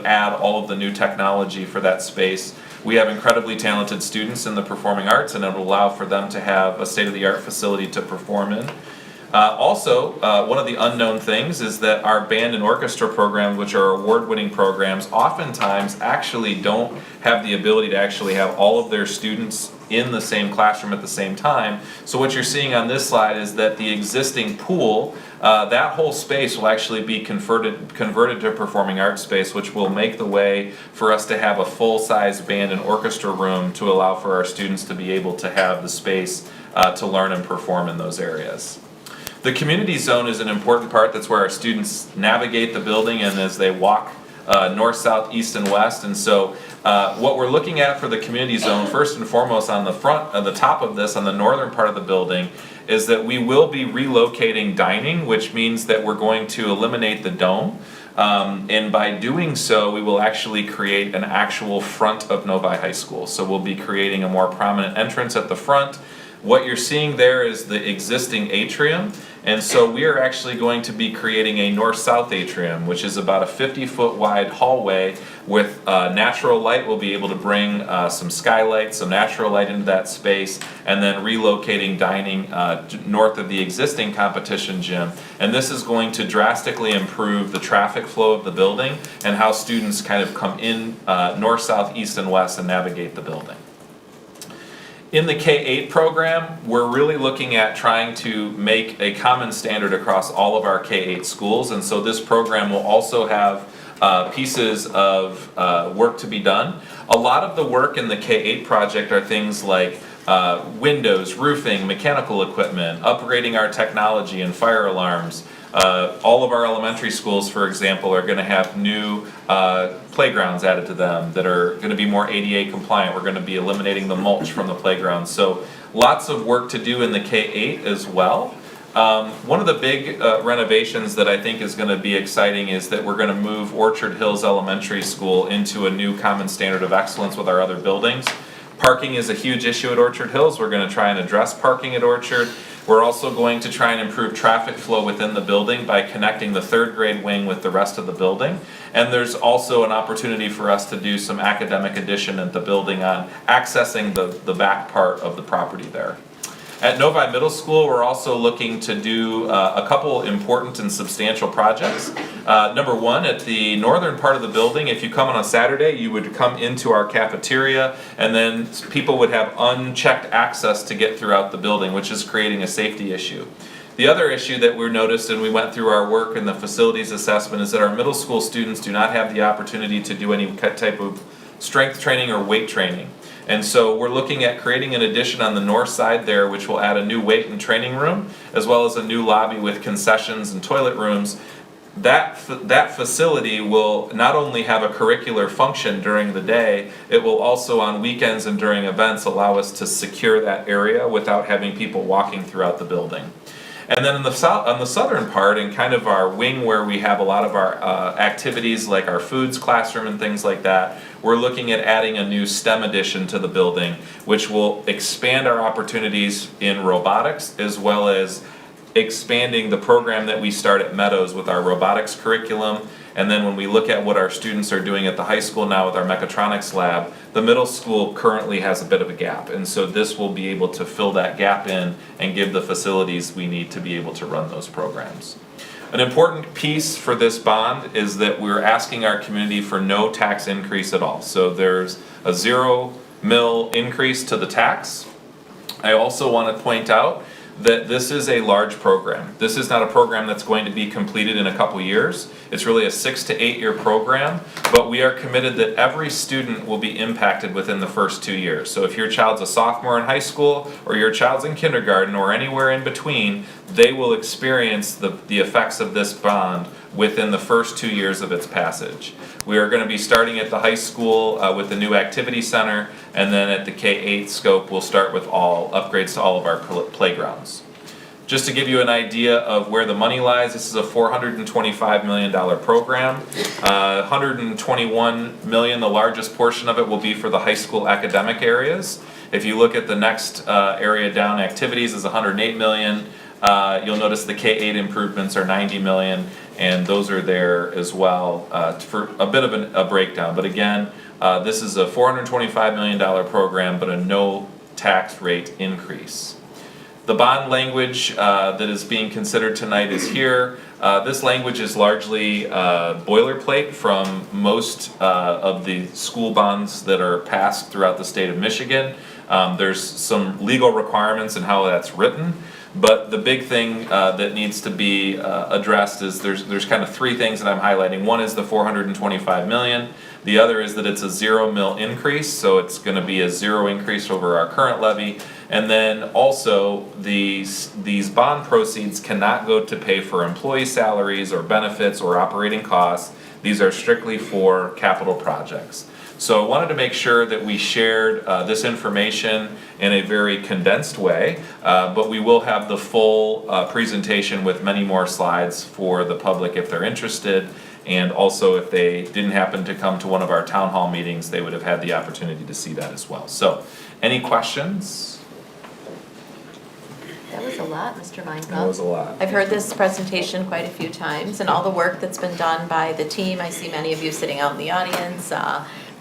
add all of the new technology for that space. We have incredibly talented students in the performing arts, and it will allow for them to have a state-of-the-art facility to perform in. Also, one of the unknown things is that our band and orchestra programs, which are award-winning programs, oftentimes actually don't have the ability to actually have all of their students in the same classroom at the same time. So what you're seeing on this slide is that the existing pool, that whole space will actually be converted to performing arts space, which will make the way for us to have a full-size band and orchestra room to allow for our students to be able to have the space to learn and perform in those areas. The community zone is an important part. That's where our students navigate the building and as they walk north, south, east, and west. And so what we're looking at for the community zone, first and foremost on the top of this, on the northern part of the building, is that we will be relocating dining, which means that we're going to eliminate the dome. And by doing so, we will actually create an actual front of Novi High School. So we'll be creating a more prominent entrance at the front. What you're seeing there is the existing atrium, and so we are actually going to be creating a north-south atrium, which is about a 50-foot wide hallway with natural light. We'll be able to bring some skylights, some natural light into that space, and then relocating dining north of the existing competition gym. And this is going to drastically improve the traffic flow of the building and how students kind of come in north, south, east, and west and navigate the building. In the K-8 program, we're really looking at trying to make a common standard across all of our K-8 schools, and so this program will also have pieces of work to be done. A lot of the work in the K-8 project are things like windows, roofing, mechanical equipment, upgrading our technology and fire alarms. All of our elementary schools, for example, are going to have new playgrounds added to them that are going to be more ADA compliant. We're going to be eliminating the mulch from the playgrounds. So lots of work to do in the K-8 as well. One of the big renovations that I think is going to be exciting is that we're going to move Orchard Hills Elementary School into a new common standard of excellence with our other buildings. Parking is a huge issue at Orchard Hills. We're going to try and address parking at Orchard. We're also going to try and improve traffic flow within the building by connecting the third grade wing with the rest of the building. And there's also an opportunity for us to do some academic addition at the building on accessing the back part of the property there. At Novi Middle School, we're also looking to do a couple important and substantial projects. Number one, at the northern part of the building, if you come on a Saturday, you would come into our cafeteria, and then people would have unchecked access to get throughout the building, which is creating a safety issue. The other issue that we noticed, and we went through our work in the facilities assessment, is that our middle school students do not have the opportunity to do any type of strength training or weight training. And so we're looking at creating an addition on the north side there, which will add a new weight and training room, as well as a new lobby with concessions and toilet rooms. That facility will not only have a curricular function during the day, it will also on weekends and during events allow us to secure that area without having people walking throughout the building. And then on the southern part, in kind of our wing where we have a lot of our activities like our foods classroom and things like that, we're looking at adding a new STEM addition to the building, which will expand our opportunities in robotics as well as expanding the program that we start at Meadows with our robotics curriculum. And then when we look at what our students are doing at the high school now with our mechatronics lab, the middle school currently has a bit of a gap. And so this will be able to fill that gap in and give the facilities we need to be able to run those programs. An important piece for this bond is that we're asking our community for no tax increase at all. So there's a 0 mil increase to the tax. I also want to point out that this is a large program. This is not a program that's going to be completed in a couple years. It's really a 6 to 8 year program, but we are committed that every student will be impacted within the first 2 years. So if your child's a sophomore in high school, or your child's in kindergarten, or anywhere in between, they will experience the effects of this bond within the first 2 years of its passage. We are going to be starting at the high school with the new activity center, and then at the K-8 scope, we'll start with all upgrades to all of our playgrounds. Just to give you an idea of where the money lies, this is a $425 million program. 121 million, the largest portion of it will be for the high school academic areas. If you look at the next area down, activities is 108 million. You'll notice the K-8 improvements are 90 million, and those are there as well for a bit of a breakdown. But again, this is a $425 million program, but a no tax rate increase. The bond language that is being considered tonight is here. This language is largely boilerplate from most of the school bonds that are passed throughout the state of Michigan. There's some legal requirements in how that's written, but the big thing that needs to be addressed is there's kind of three things that I'm highlighting. One is the 425 million. The other is that it's a 0 mil increase, so it's going to be a 0 increase over our current levy. And then also these bond proceeds cannot go to pay for employee salaries or benefits or operating costs. These are strictly for capital projects. So I wanted to make sure that we shared this information in a very condensed way, but we will have the full presentation with many more slides for the public if they're interested. And also, if they didn't happen to come to one of our town hall meetings, they would have had the opportunity to see that as well. So, any questions? That was a lot, Mr. Meinke. That was a lot. I've heard this presentation quite a few times, and all the work that's been done by the team. I see many of you sitting out in the audience,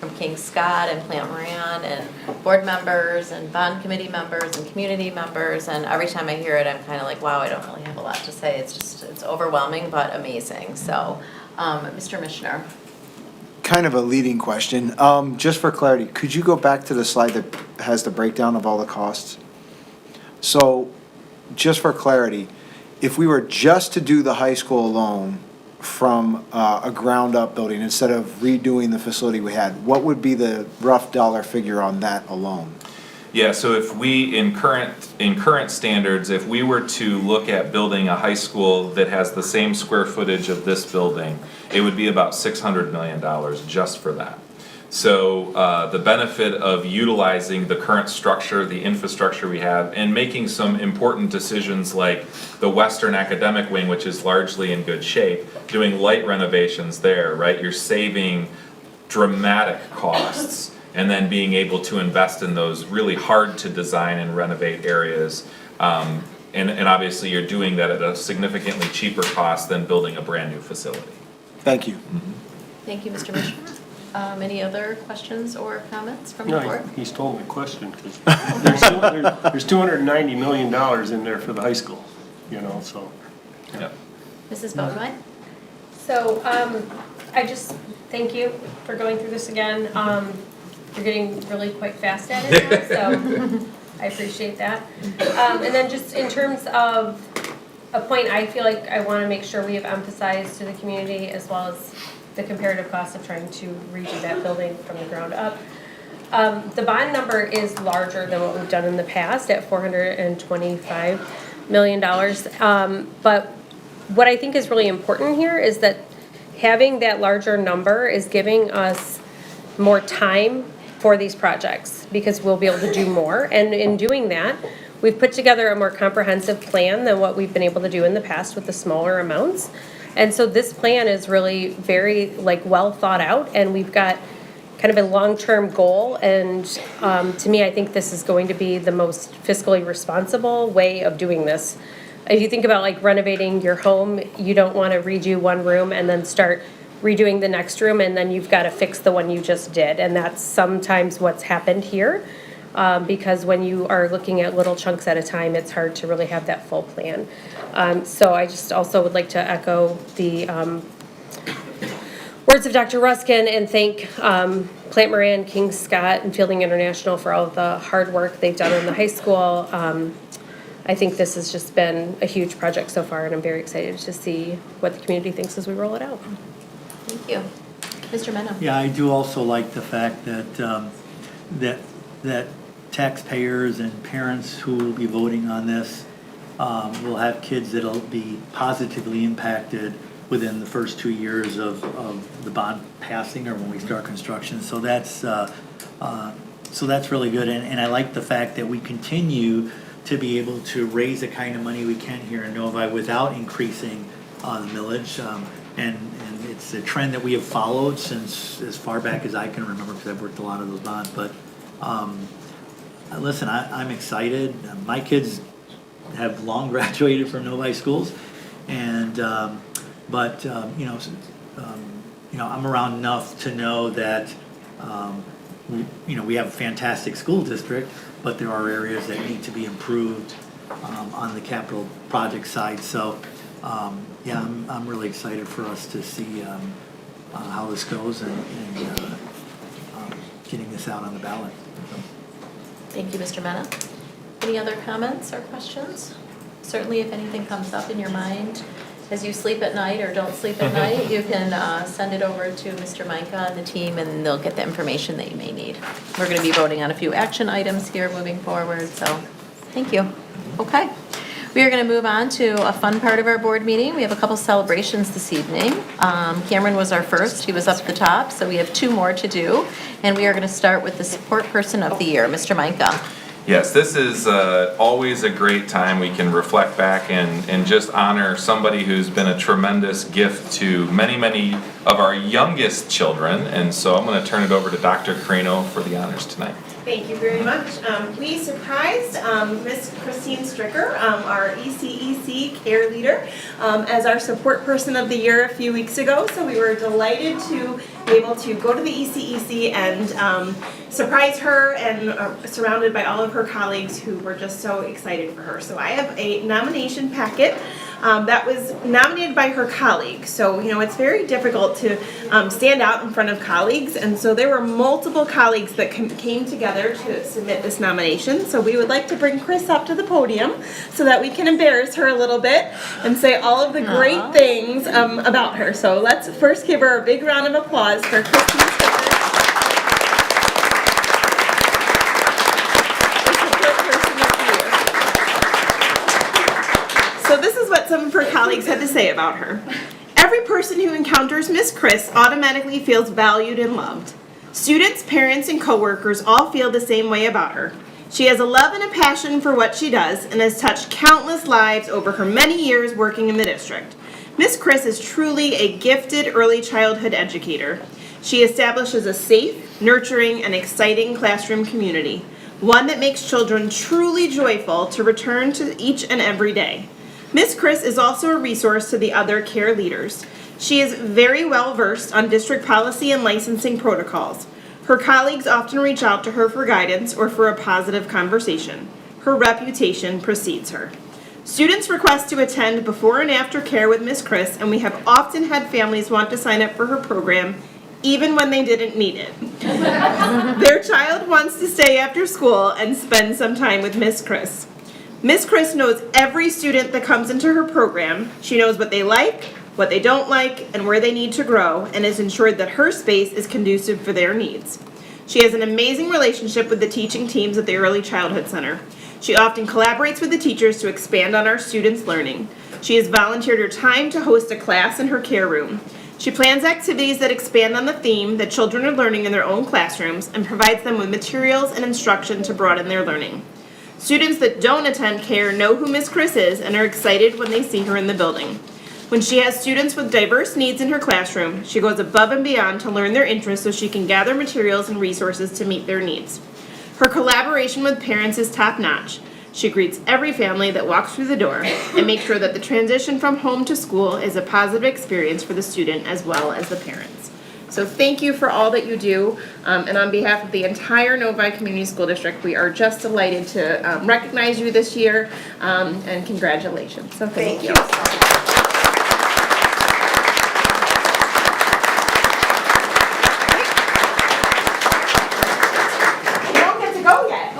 from King Scott and Plant Moran, and board members, and bond committee members, and community members, and every time I hear it, I'm kind of like, wow, I don't really have a lot to say. It's overwhelming, but amazing. So, Mr. Mishner. Kind of a leading question. Just for clarity, could you go back to the slide that has the breakdown of all the costs? So, just for clarity, if we were just to do the high school alone from a ground-up building instead of redoing the facility we had, what would be the rough dollar figure on that alone? Yeah, so if we, in current standards, if we were to look at building a high school that has the same square footage of this building, it would be about $600 million just for that. So the benefit of utilizing the current structure, the infrastructure we have, and making some important decisions like the Western Academic Wing, which is largely in good shape, doing light renovations there, right? You're saving dramatic costs, and then being able to invest in those really hard to design and renovate areas. And obviously you're doing that at a significantly cheaper cost than building a brand new facility. Thank you. Thank you, Mr. Mishner. Any other questions or comments from the No, board? he stole my question, because there's $290 million in there for the high school, you know, so. Yep. Mrs. Bodwine? So, I just thank you for going through this again. You're getting really quite fast at it now, so I appreciate that. And then just in terms of a point I feel like I want to make sure we have emphasized to the community, as well as the comparative cost of trying to redo that building from the ground up. The bond number is larger than what we've done in the past at $425 million. But what I think is really important here is that having that larger number is giving us more time for these projects, because we'll be able to do more. And in doing that, we've put together a more comprehensive plan than what we've been able to do in the past with the smaller amounts. And so this plan is really very well thought out, and we've got kind of a long-term goal. And to me, I think this is going to be the most fiscally responsible way of doing this. If you think about renovating your home, you don't want to redo one room and then start redoing the next room, and then you've got to fix the one you just did. And that's sometimes what's happened here. because when you are looking at little chunks at a time, it's hard to really have that full plan. So I just also would like to echo the words of Dr. Ruskin and thank Plant Moran, King Scott, and Fielding International for all of the hard work they've done in the high school. I think this has just been a huge project so far, and I'm very excited to see what the community thinks as we roll it out. Thank you. Mr. Mena? Yeah, I do also like the fact that, that taxpayers and parents who will be voting on this will have kids that'll be positively impacted within the first 2 years of the bond passing or when we start construction. So that's really good. And I like the fact that we continue to be able to raise the kind of money we can here in Novi without increasing the millage. And it's a trend that we have followed since as far back as I can remember because I've worked a lot of those bonds. But listen, I'm excited. My kids have long graduated from Novi schools, and but you know, I'm around enough to know that we have a fantastic school district, but there are areas that need to be improved on the capital project side. So yeah, I'm really excited for us to see how this goes and getting this out on the ballot. Thank you, Mr. Mena. Any other comments or questions? Certainly, if anything comes up in your mind as you sleep at night or don't sleep at night, you can send it over to Mr. Micah and the team, and they'll get the information that you may need. We're going to be voting on a few action items here moving forward, so thank you. Okay. We are going to move on to a fun part of our board meeting. We have a couple celebrations this evening. Cameron was our first. He was up at the top, so we have 2 more to do. And we are going to start with the Support Person of the Year, Mr. Micah. Yes, this is always a great time. We can reflect back and just honor somebody who's been a tremendous gift to many, many of our youngest children. And so I'm going to turn it over to Dr. Carino for the honors tonight. Thank you very much. We surprised Miss Christine Stricker, our ECEC care leader, as our support person of the year a few weeks ago. So we were delighted to be able to go to the ECEC and surprise her, and surrounded by all of her colleagues who were just so excited for her. So I have a nomination packet that was nominated by her colleagues. So, it's very difficult to stand out in front of colleagues, and so there were multiple colleagues that came together to submit this nomination. So we would like to bring Chris up to the podium so that we can embarrass her a little bit and say all of the great things about her. So let's first give her a big round of applause for Christine Stricker. So this is what some of her colleagues had to say about her. Every person who encounters Miss Chris automatically feels valued and loved. Students, parents, and coworkers all feel the same way about her. She has a love and a passion for what she does and has touched countless lives over her many years working in the district. Miss Chris is truly a gifted early childhood educator. She establishes a safe, nurturing, and exciting classroom community, one that makes children truly joyful to return to each and every day. Miss Chris is also a resource to the other care leaders. She is very well versed on district policy and licensing protocols. Her colleagues often reach out to her for guidance or for a positive conversation. Her reputation precedes her. Students request to attend before and after care with Miss Chris, and we have often had families want to sign up for her program even when they didn't need it. Their child wants to stay after school and spend some time with Miss Chris. Miss Chris knows every student that comes into her program. She knows what they like, what they don't like, and where they need to grow, and has ensured that her space is conducive for their needs. She has an amazing relationship with the teaching teams at the Early Childhood Center. She often collaborates with the teachers to expand on our students' learning. She has volunteered her time to host a class in her care room. She plans activities that expand on the theme that children are learning in their own classrooms and provides them with materials and instruction to broaden their learning. Students that don't attend care know who Miss Chris is and are excited when they see her in the building. When she has students with diverse needs in her classroom, she goes above and beyond to learn their interests so she can gather materials and resources to meet their needs. Her collaboration with parents is top-notch. She greets every family that walks through the door and makes sure that the transition from home to school is a positive experience for the student as well as the parents. So thank you for all that you do. And on behalf of the entire Novi Community School District, we are just delighted to recognize you this year, and congratulations. So thank you. You don't get to go yet.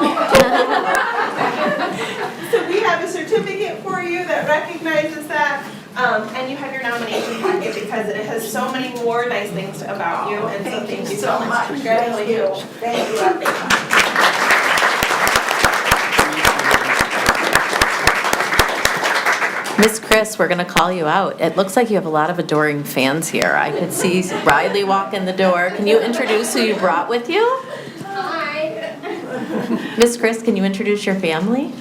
So we have a certificate for you that recognizes that. And you have your nomination packet because it has so many more nice things about you. And so thank you so much. Congratulations. Thank you, everyone. Miss Chris, we're gonna call you out. It looks like you have a lot of adoring fans here. I could see Riley walk in the door. Can you introduce who you brought with you? Hi. Miss Chris, can you introduce your family?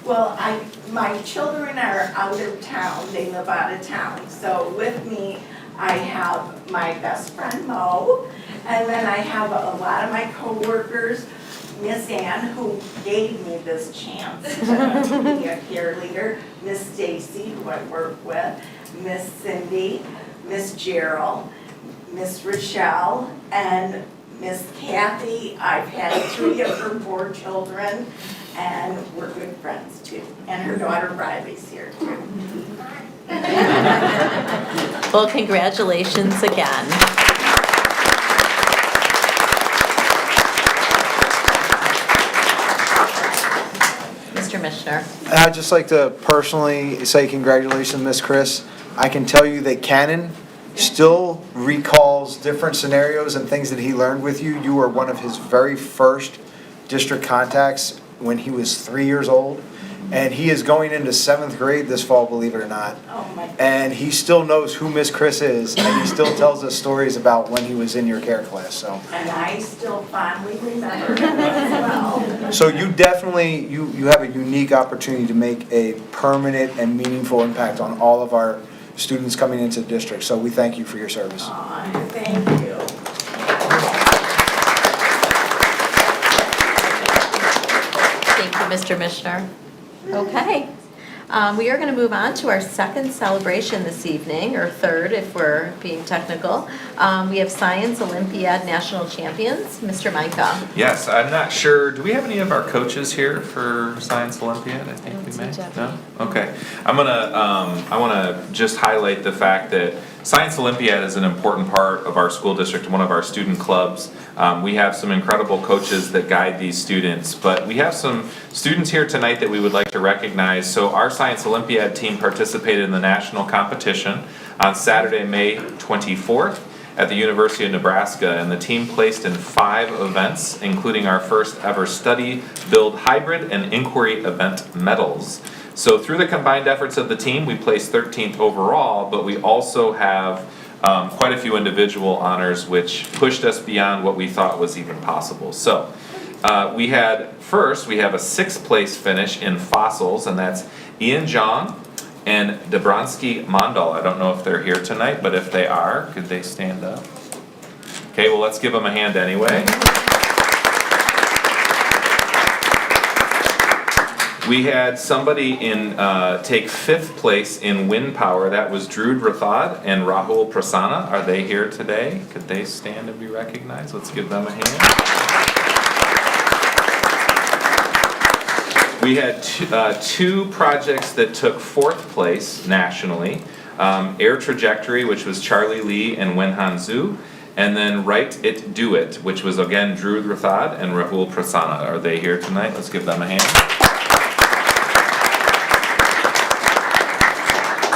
Well, my children are out of town, they live out of town, so with me, I have my best friend Mo, and then I have a lot of my coworkers, Miss Ann, who gave me this chance to be a cheerleader, Miss Stacy, who I work with, Miss Cindy, Miss Gerald, Miss Rochelle, and Miss Kathy. I've had 3 of her 4 children, and we're good friends too. And her daughter Riley's here too. Well, congratulations again. Mr. Mishner. I'd just like to personally say congratulations, Miss Chris. I can tell you that Cannon still recalls different scenarios and things that he learned with you. You were one of his very first district contacts when he was 3 years old. And he is going into 7th grade this fall, believe it or not. Oh my God. And he still knows who Miss Chris is, and he still tells us stories about when he was in your care class, so. And I still fondly remember him as well. So you definitely, you have a unique opportunity to make a permanent and meaningful impact on all of our students coming into the district. So we thank you for your service. Aw, thank you. Thank you, Mr. Mishner. Okay. We are going to move on to our second celebration this evening, or third if we're being technical. We have Science Olympiad National Champions, Mr. Micah. Yes, I'm not sure, do we have any of our coaches here for Science Olympiad? I think we may, no? Okay. I wanna just highlight the fact that Science Olympiad is an important part of our school district, one of our student clubs. We have some incredible coaches that guide these students, but we have some students here tonight that we would like to recognize. So our Science Olympiad team participated in the national competition on Saturday, May 24th at the University of Nebraska, and the team placed in 5 events, including our first ever study, build hybrid, and inquiry event medals. So through the combined efforts of the team, we placed 13th overall, but we also have quite a few individual honors which pushed us beyond what we thought was even possible. So we have a 6th place finish in fossils, and that's Ian Jong and Dobronsky Mondal. I don't know if they're here tonight, but if they are, could they stand up? Okay, well, let's give them a hand anyway. We had somebody take 5th place in wind power. That was Drud Rathod and Rahul Prasanna. Are they here today? Could they stand and be recognized? Let's give them a hand. We had 2 projects that took 4th place nationally. Air Trajectory, which was Charlie Lee and Wenhan Zhu. And then Write It, Do It, which was again Drud Rathod and Rahul Prasanna. Are they here tonight? Let's give them a hand.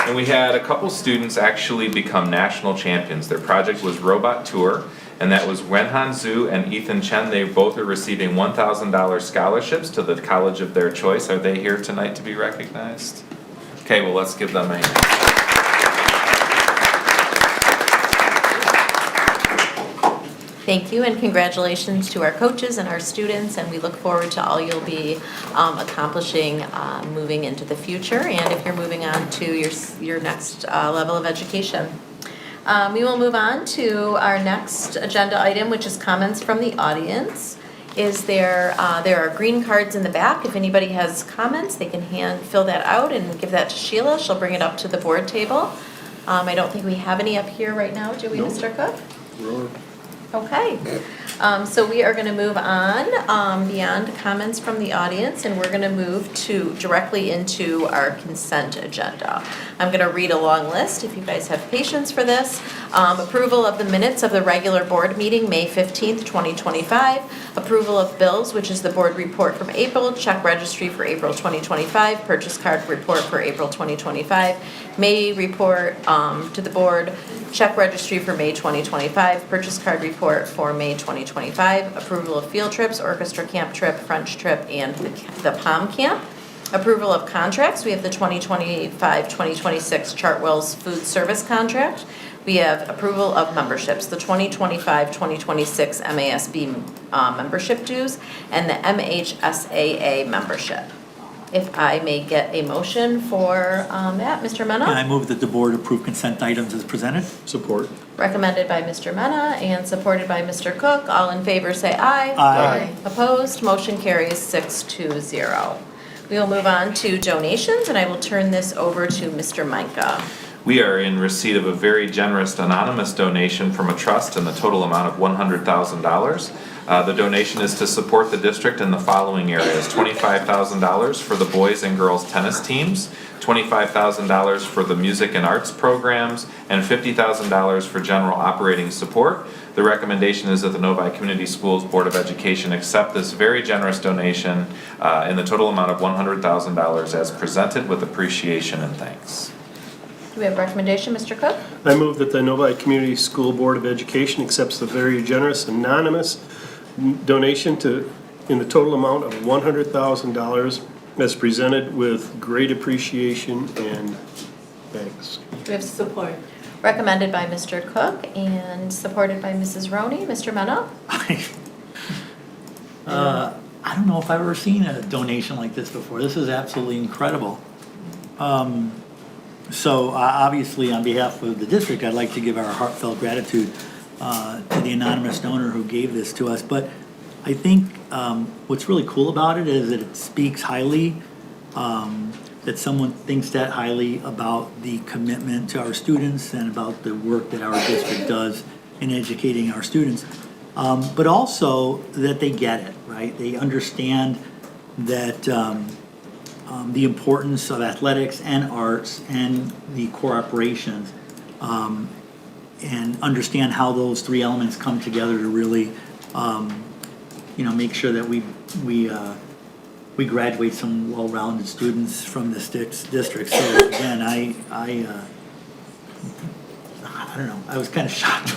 And we had a couple students actually become national champions. Their project was Robot Tour, and that was Wenhan Zhu and Ethan Chen. They both are receiving $1,000 scholarships to the college of their choice. Are they here tonight to be recognized? Okay, well, let's give them a hand. Thank you, and congratulations to our coaches and our students, and we look forward to all you'll be accomplishing moving into the future, and if you're moving on to your next level of education. We will move on to our next agenda item, which is comments from the audience. There are green cards in the back. If anybody has comments, they can fill that out and give that to Sheila. She'll bring it up to the board table. I don't think we have any up here right now, do we, Nope. Mr. Cook? Roar. Okay, so we are gonna move on, beyond comments from the audience, and we're gonna move directly into our consent agenda. I'm gonna read a long list, if you guys have patience for this. Approval of the minutes of the regular board meeting, May 15th, 2025. Approval of bills, which is the board report from April, check registry for April 2025, purchase card report for April 2025, May report to the board, check registry for May 2025, purchase card report for May 2025, approval of field trips, orchestra camp trip, French trip, and the POM camp. Approval of contracts, we have the 2025-2026 Chartwell's food service contract. We have approval of memberships, the 2025-2026 MASB membership dues, and the MHSAA membership. If I may get a motion for that, Mr. Mena? And I move that the board approve consent items as presented. Support. Recommended by Mr. Mena and supported by Mr. Cook. All in favor say aye. Aye. Opposed, motion carries 6-0. We will move on to donations, and I will turn this over to Mr. Micah. We are in receipt of a very generous anonymous donation from a trust in the total amount of $100,000. The donation is to support the district in the following areas: $25,000 for the boys and girls tennis teams, $25,000 for the music and arts programs, and $50,000 for general operating support. The recommendation is that the Novi Community Schools Board of Education accept this very generous donation in the total amount of $100,000 as presented with appreciation and thanks. Do we have a recommendation, Mr. Cook? I move that the Novi Community School Board of Education accepts the very generous anonymous donation in the total amount of $100,000 as presented with great appreciation and thanks. Do we have support? Recommended by Mr. Cook and supported by Mrs. Roney. Mr. Mena? I don't know if I've ever seen a donation like this before. This is absolutely incredible. So obviously, on behalf of the district, I'd like to give our heartfelt gratitude to the anonymous donor who gave this to us. But I think what's really cool about it is that it speaks highly, that someone thinks that highly about the commitment to our students and about the work that our district does in educating our students. But also that they get it, right? They understand that the importance of athletics and arts and the core operations, and understand how those three elements come together to really, make sure that we graduate some well-rounded students from this district. So again, I don't know, I was kind of shocked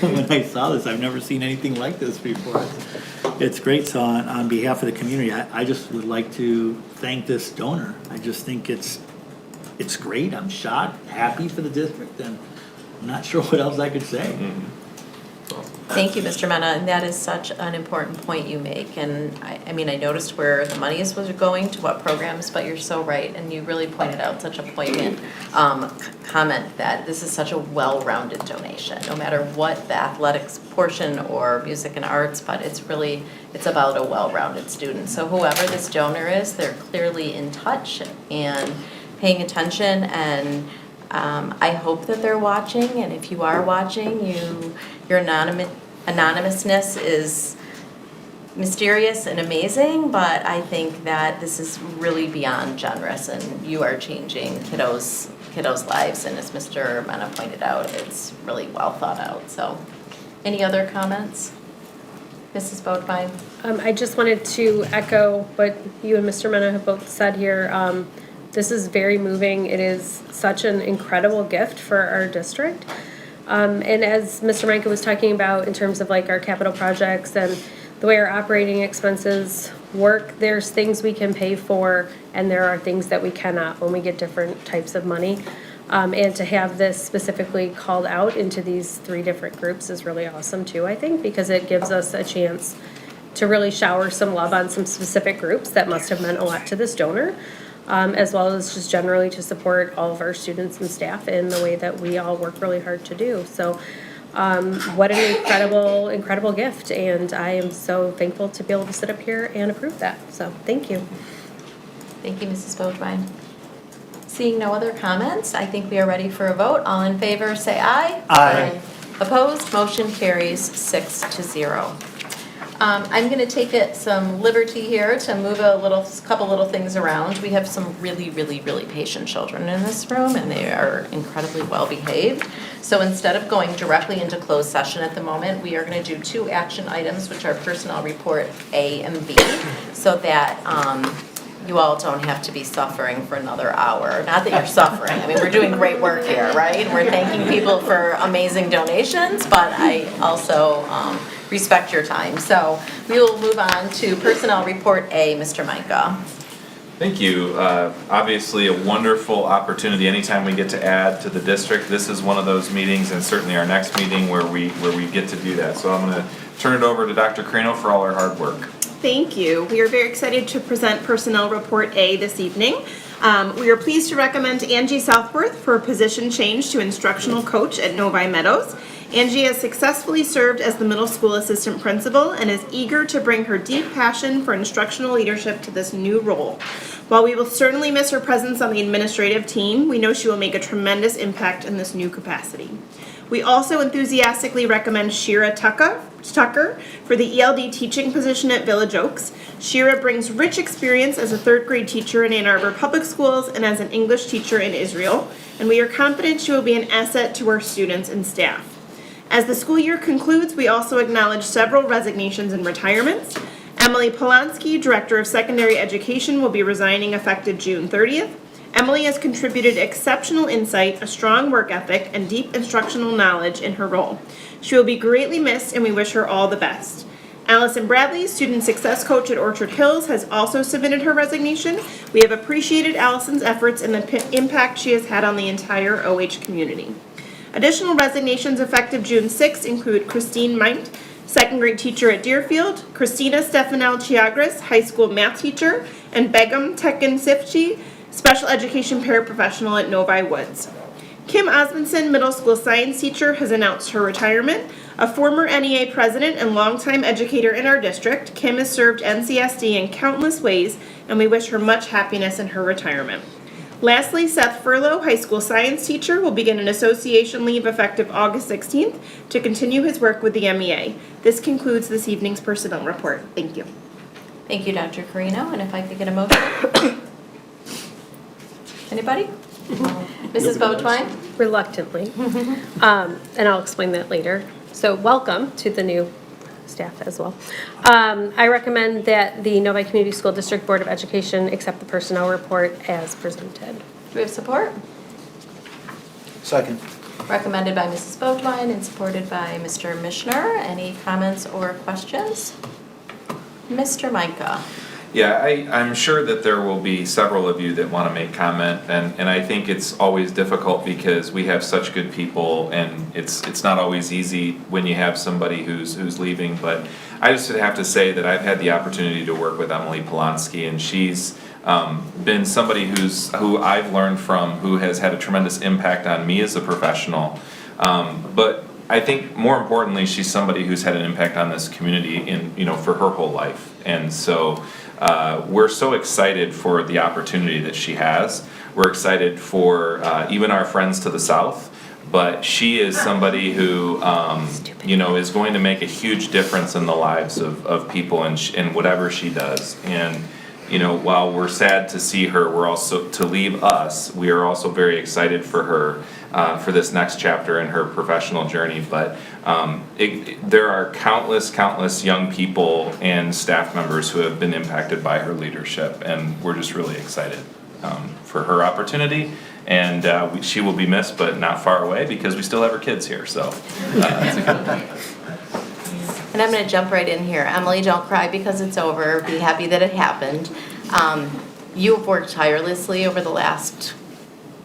when I saw this. I've never seen anything like this before. It's great. So on behalf of the community, I just would like to thank this donor. I just think it's great. I'm shocked, happy for the district, and I'm not sure what else I could say. Thank you, Mr. Mena, and that is such an important point you make. And I noticed where the money was going to what programs, but you're so right, and you really pointed out such a poignant comment that this is such a well-rounded donation, no matter what the athletics portion or music and arts, but it's about a well-rounded student. So whoever this donor is, they're clearly in touch and paying attention, and I hope that they're watching, and if you are watching, your anonymousness is mysterious and amazing, but I think that this is really beyond generous, and you are changing kiddos' lives, and as Mr. Mena pointed out, it's really well thought out. So, any other comments? Mrs. Bodine? I just wanted to echo what you and Mr. Mena have both said here. This is very moving. It is such an incredible gift for our district. And as Mr. Micah was talking about in terms of like our capital projects and the way our operating expenses work, there's things we can pay for and there are things that we cannot when we get different types of money. And to have this specifically called out into these three different groups is really awesome too, I think, because it gives us a chance to really shower some love on some specific groups that must have meant a lot to this donor. As well as just generally to support all of our students and staff in the way that we all work really hard to do. So what an incredible gift, and I am so thankful to be able to sit up here and approve that. So thank you. Thank you, Mrs. Bodine. Seeing no other comments, I think we are ready for a vote. All in favor, say aye. Aye. Opposed, motion carries 6-0. I'm going to take some liberty here to move couple little things around. We have some really, really, really patient children in this room, and they are incredibly well behaved. So instead of going directly into closed session at the moment, we are going to do 2 action items, which are personnel report A and B, so that you all don't have to be suffering for another hour. Not that you're suffering. I mean, we're doing great work here, right? And we're thanking people for amazing donations, but I also respect your time. So we will move on to personnel report A, Mr. Micah. Thank you. Obviously, a wonderful opportunity anytime we get to add to the district. This is one of those meetings, and certainly our next meeting where we get to do that. So I'm going to turn it over to Dr. Carino for all our hard work. Thank you. We are very excited to present Personnel Report A this evening. We are pleased to recommend Angie Southworth for a position change to instructional coach at Novi Meadows. Angie has successfully served as the middle school assistant principal and is eager to bring her deep passion for instructional leadership to this new role. While we will certainly miss her presence on the administrative team, we know she will make a tremendous impact in this new capacity. We also enthusiastically recommend Shira Tucker for the ELD teaching position at Village Oaks. Shira brings rich experience as a 3rd grade teacher in Ann Arbor Public Schools and as an English teacher in Israel, and we are confident she will be an asset to our students and staff. As the school year concludes, we also acknowledge several resignations and retirements. Emily Polanski, Director of Secondary Education, will be resigning effective June 30th. Emily has contributed exceptional insight, a strong work ethic, and deep instructional knowledge in her role. She will be greatly missed, and we wish her all the best. Allison Bradley, Student Success Coach at Orchard Hills, has also submitted her resignation. We have appreciated Allison's efforts and the impact she has had on the entire OH community. Additional resignations effective June 6th include Christine Meint, 2nd grade teacher at Deerfield, Christina Stefanel Chiagris, high school math teacher, and Begum Tekin Sifchi, special education paraprofessional at Novi Woods. Kim Osmondson, middle school science teacher, has announced her retirement. A former NEA president and longtime educator in our district, Kim has served NCSD in countless ways, and we wish her much happiness in her retirement. Lastly, Seth Furlow, high school science teacher, will begin an association leave effective August 16th to continue his work with the MEA. This concludes this evening's personnel report. Thank you. Thank you, Dr. Carino, and if I could get a motion? Anybody? Mrs. Boatwine? Reluctantly. And I'll explain that later. So welcome to the new staff as well. I recommend that the Novi Community School District Board of Education accept the personnel report as presented. Do we have support? Second. Recommended by Mrs. Boatwine and supported by Mr. Mishner. Any comments or questions? Mr. Micah? Yeah, I'm sure that there will be several of you that want to make comment, and I think it's always difficult because we have such good people, and it's not always easy when you have somebody who's leaving, but I just have to say that I've had the opportunity to work with Emily Polanski, and she's been somebody who I've learned from, who has had a tremendous impact on me as a professional, but I think more importantly, she's somebody who's had an impact on this community for her whole life, and so we're so excited for the opportunity that she has. We're excited for even our friends to the south, but she is somebody who is going to make a huge difference in the lives of people in whatever she does. And while we're sad to see her, we're also to leave us. We are also very excited for her for this next chapter in her professional journey. But there are countless young people and staff members who have been impacted by her leadership, and we're just really excited for her opportunity. And she will be missed, but not far away because we still have her kids here. So it's a good thing. And I'm going to jump right in here. Emily, don't cry because it's over. Be happy that it happened. You have worked tirelessly over the last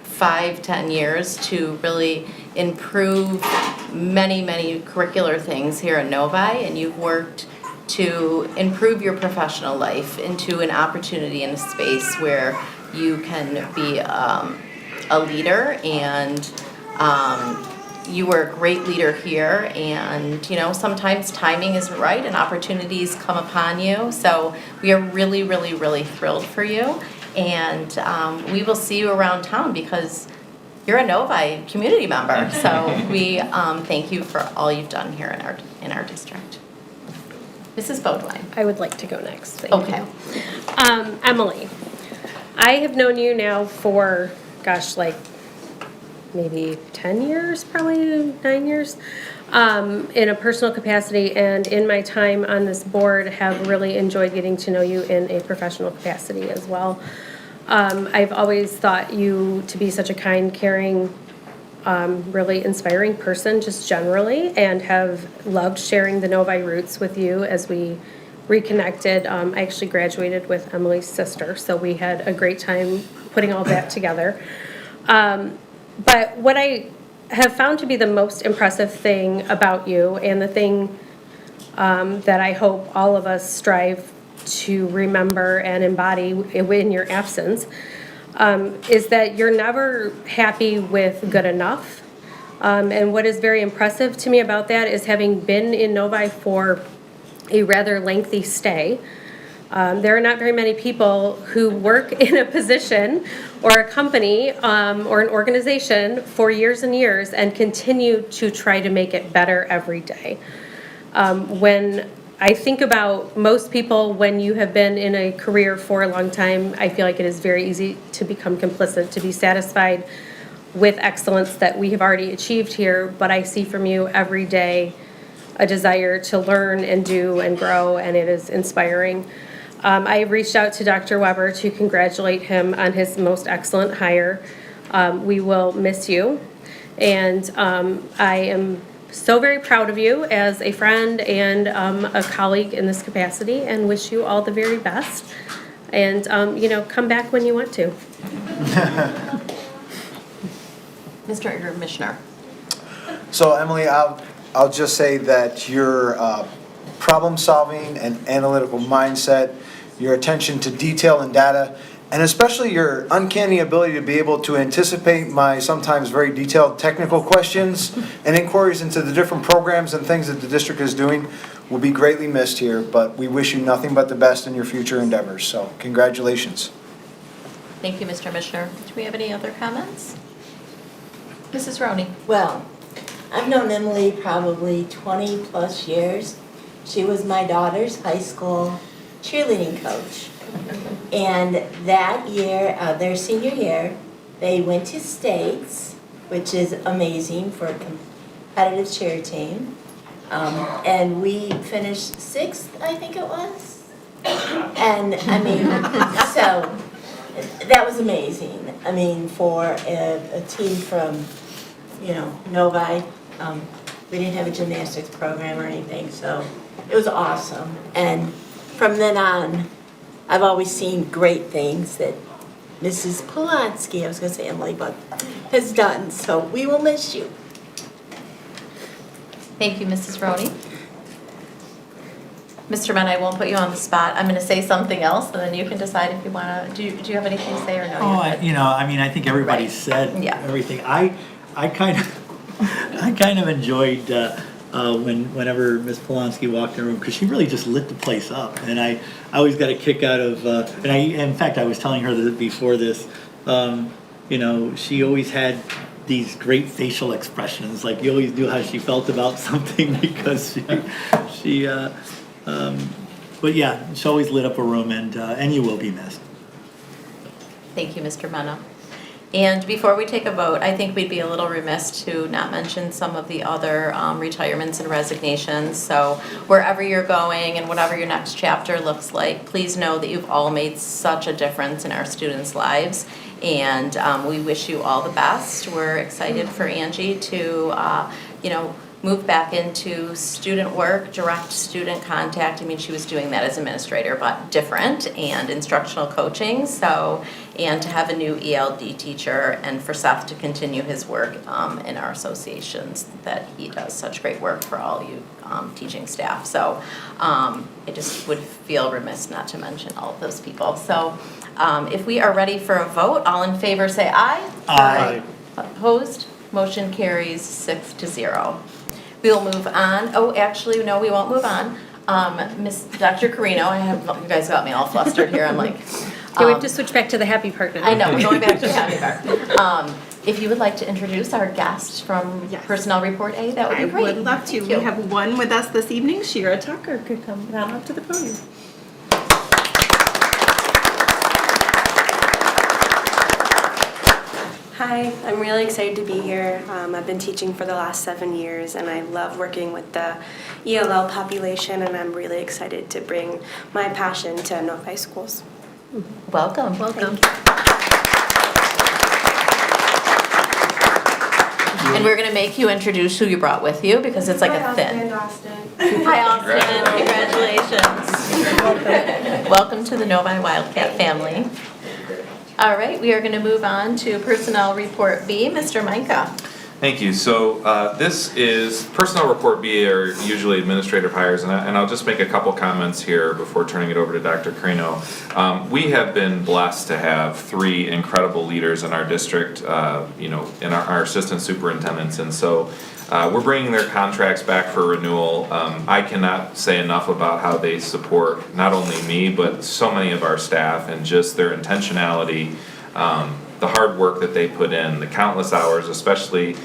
5-10 years to really improve many curricular things here at Novi, and you've worked to improve your professional life into an opportunity in a space where you can be a leader, and you were a great leader here, and sometimes timing isn't right and opportunities come upon you, so we are really thrilled for you, and we will see you around town because you're a Novi community member, so we thank you for all you've done here in our district. Mrs. Beaudoin. I would like to go next. Thank Okay. you. Emily, I have known you now for, gosh, like maybe 10 years, probably 9 years, in a personal capacity, and in my time on this board have really enjoyed getting to know you in a professional capacity as well. I've always thought you to be such a kind, caring, really inspiring person just generally, and have loved sharing the Novi roots with you as we reconnected. I actually graduated with Emily's sister, so we had a great time putting all that together. But what I have found to be the most impressive thing about you, and the thing that I hope all of us strive to remember and embody in your absence, is that you're never happy with good enough. And what is very impressive to me about that is, having been in Novi for a rather lengthy stay, there are not very many people who work in a position or a company or an organization for years and years and continue to try to make it better every day. When I think about most people, when you have been in a career for a long time, I feel like it is very easy to become complicit, to be satisfied with excellence that we have already achieved here. But I see from you every day a desire to learn and do and grow, and it is inspiring. I reached out to Dr. Weber to congratulate him on his most excellent hire. We will miss you, and I am so very proud of you as a friend and a colleague in this capacity, and wish you all the very best. And, come back when you want to. Mr. Commissioner. So Emily, I'll just say that your problem-solving and analytical mindset, your attention to detail and data, and especially your uncanny ability to be able to anticipate my sometimes very detailed technical questions and inquiries into the different programs and things that the district is doing will be greatly missed here, but we wish you nothing but the best in your future endeavors. So congratulations. Thank you, Mr. Commissioner. Do we have any other comments? Mrs. Roney. Well, I've known Emily probably 20 plus years. She was my daughter's high school cheerleading coach. And that year, their senior year, they went to states, which is amazing for a competitive cheer team. And we finished 6th, I think it was. And I mean, so that was amazing. I mean, for a team from, Novi, we didn't have a gymnastics program or anything, so it was awesome. And from then on, I've always seen great things that Mrs. Polonsky, I was going to say Emily, but has done. So we will miss you. Thank you, Mrs. Roney. Mr. Men, I won't put you on the spot. I'm going to say something else, and then you can decide if you want to. Do you have anything to say or no? I think everybody Right. said Yeah. everything. I kind of enjoyed whenever Miss Polonsky walked in the room, because she really just lit the place up, and I always got a kick out of. In fact, I was telling her that before this. She always had these great facial expressions. Like, you always knew how she felt about something, because she. But yeah, she always lit up a room, and you will be missed. Thank you, Mr. Mena. And before we take a vote, I think we'd be a little remiss to not mention some of the other retirements and resignations. So wherever you're going and whatever your next chapter looks like, please know that you've all made such a difference in our students' lives. And we wish you all the best. We're excited for Angie to, move back into student work, direct student contact. I mean, she was doing that as administrator, but different, and instructional coaching. And to have a new ELD teacher, and for Seth to continue his work in our associations, that he does such great work for all you teaching staff. So I just would feel remiss not to mention all of those people. So if we are ready for a vote, all in favor say aye. Aye. Opposed? Motion carries 6-0. We will move on. Oh, actually, no, we won't move on. Dr. Carino, you guys got me all flustered here. I'm like. Okay, we have to switch back to the happy part now. I know, we're going back to the happy part. If you would like to introduce our guest from Yes. Personnel Report A, that would be great. I would love to. Thank We you. have one with us this evening. Shira Tucker could come down up to the podium. Hi, I'm really excited to be here. I've been teaching for the last 7 years and I love working with the ELL population, and I'm really excited to bring my passion to Novi schools. Welcome. Welcome. And we're going to make you introduce who you brought with you because it's like a thin. Austin. Hi, Austin. Congratulations. Welcome to the Novi Wildcat family. All right, we are going to move on to Personnel Report B. Mr. Micah. Thank you. So this is Personnel Report B, are usually administrative hires, and I'll just make a couple comments here before turning it over to Dr. Carino. We have been blessed to have 3 incredible leaders in our district, in our assistant superintendents, and so we're bringing their contracts back for renewal. I cannot say enough about how they support not only me, but so many of our staff, and just their intentionality, the hard work that they put in, the countless hours, especially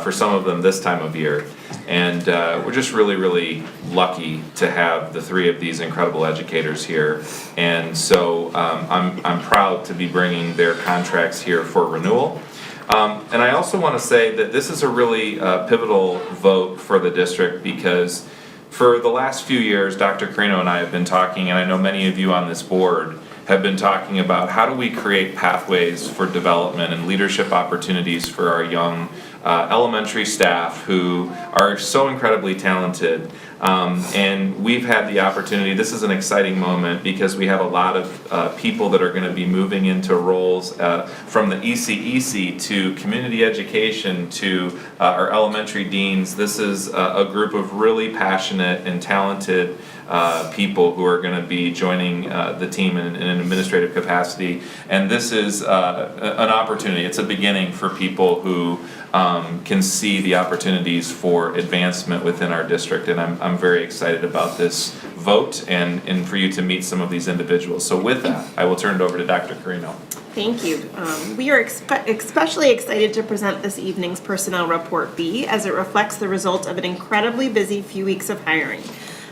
for some of them this time of year. And we're just really, really lucky to have the 3 of these incredible educators here. And so I'm proud to be bringing their contracts here for renewal. And I also want to say that this is a really pivotal vote for the district, because for the last few years, Dr. Carino and I have been talking, and I know many of you on this board have been talking about how do we create pathways for development and leadership opportunities for our young elementary staff who are so incredibly talented. And we've had the opportunity, this is an exciting moment because we have a lot of people that are going to be moving into roles from the ECEC to community education to our elementary deans. This is a group of really passionate and talented people who are going to be joining the team in an administrative capacity. And this is an opportunity, it's a beginning for people who can see the opportunities for advancement within our district, and I'm very excited about this vote and for you to meet some of these individuals. So with that, I will turn it over to Dr. Carino. Thank you. We are especially excited to present this evening's Personnel Report B, as it reflects the result of an incredibly busy few weeks of hiring.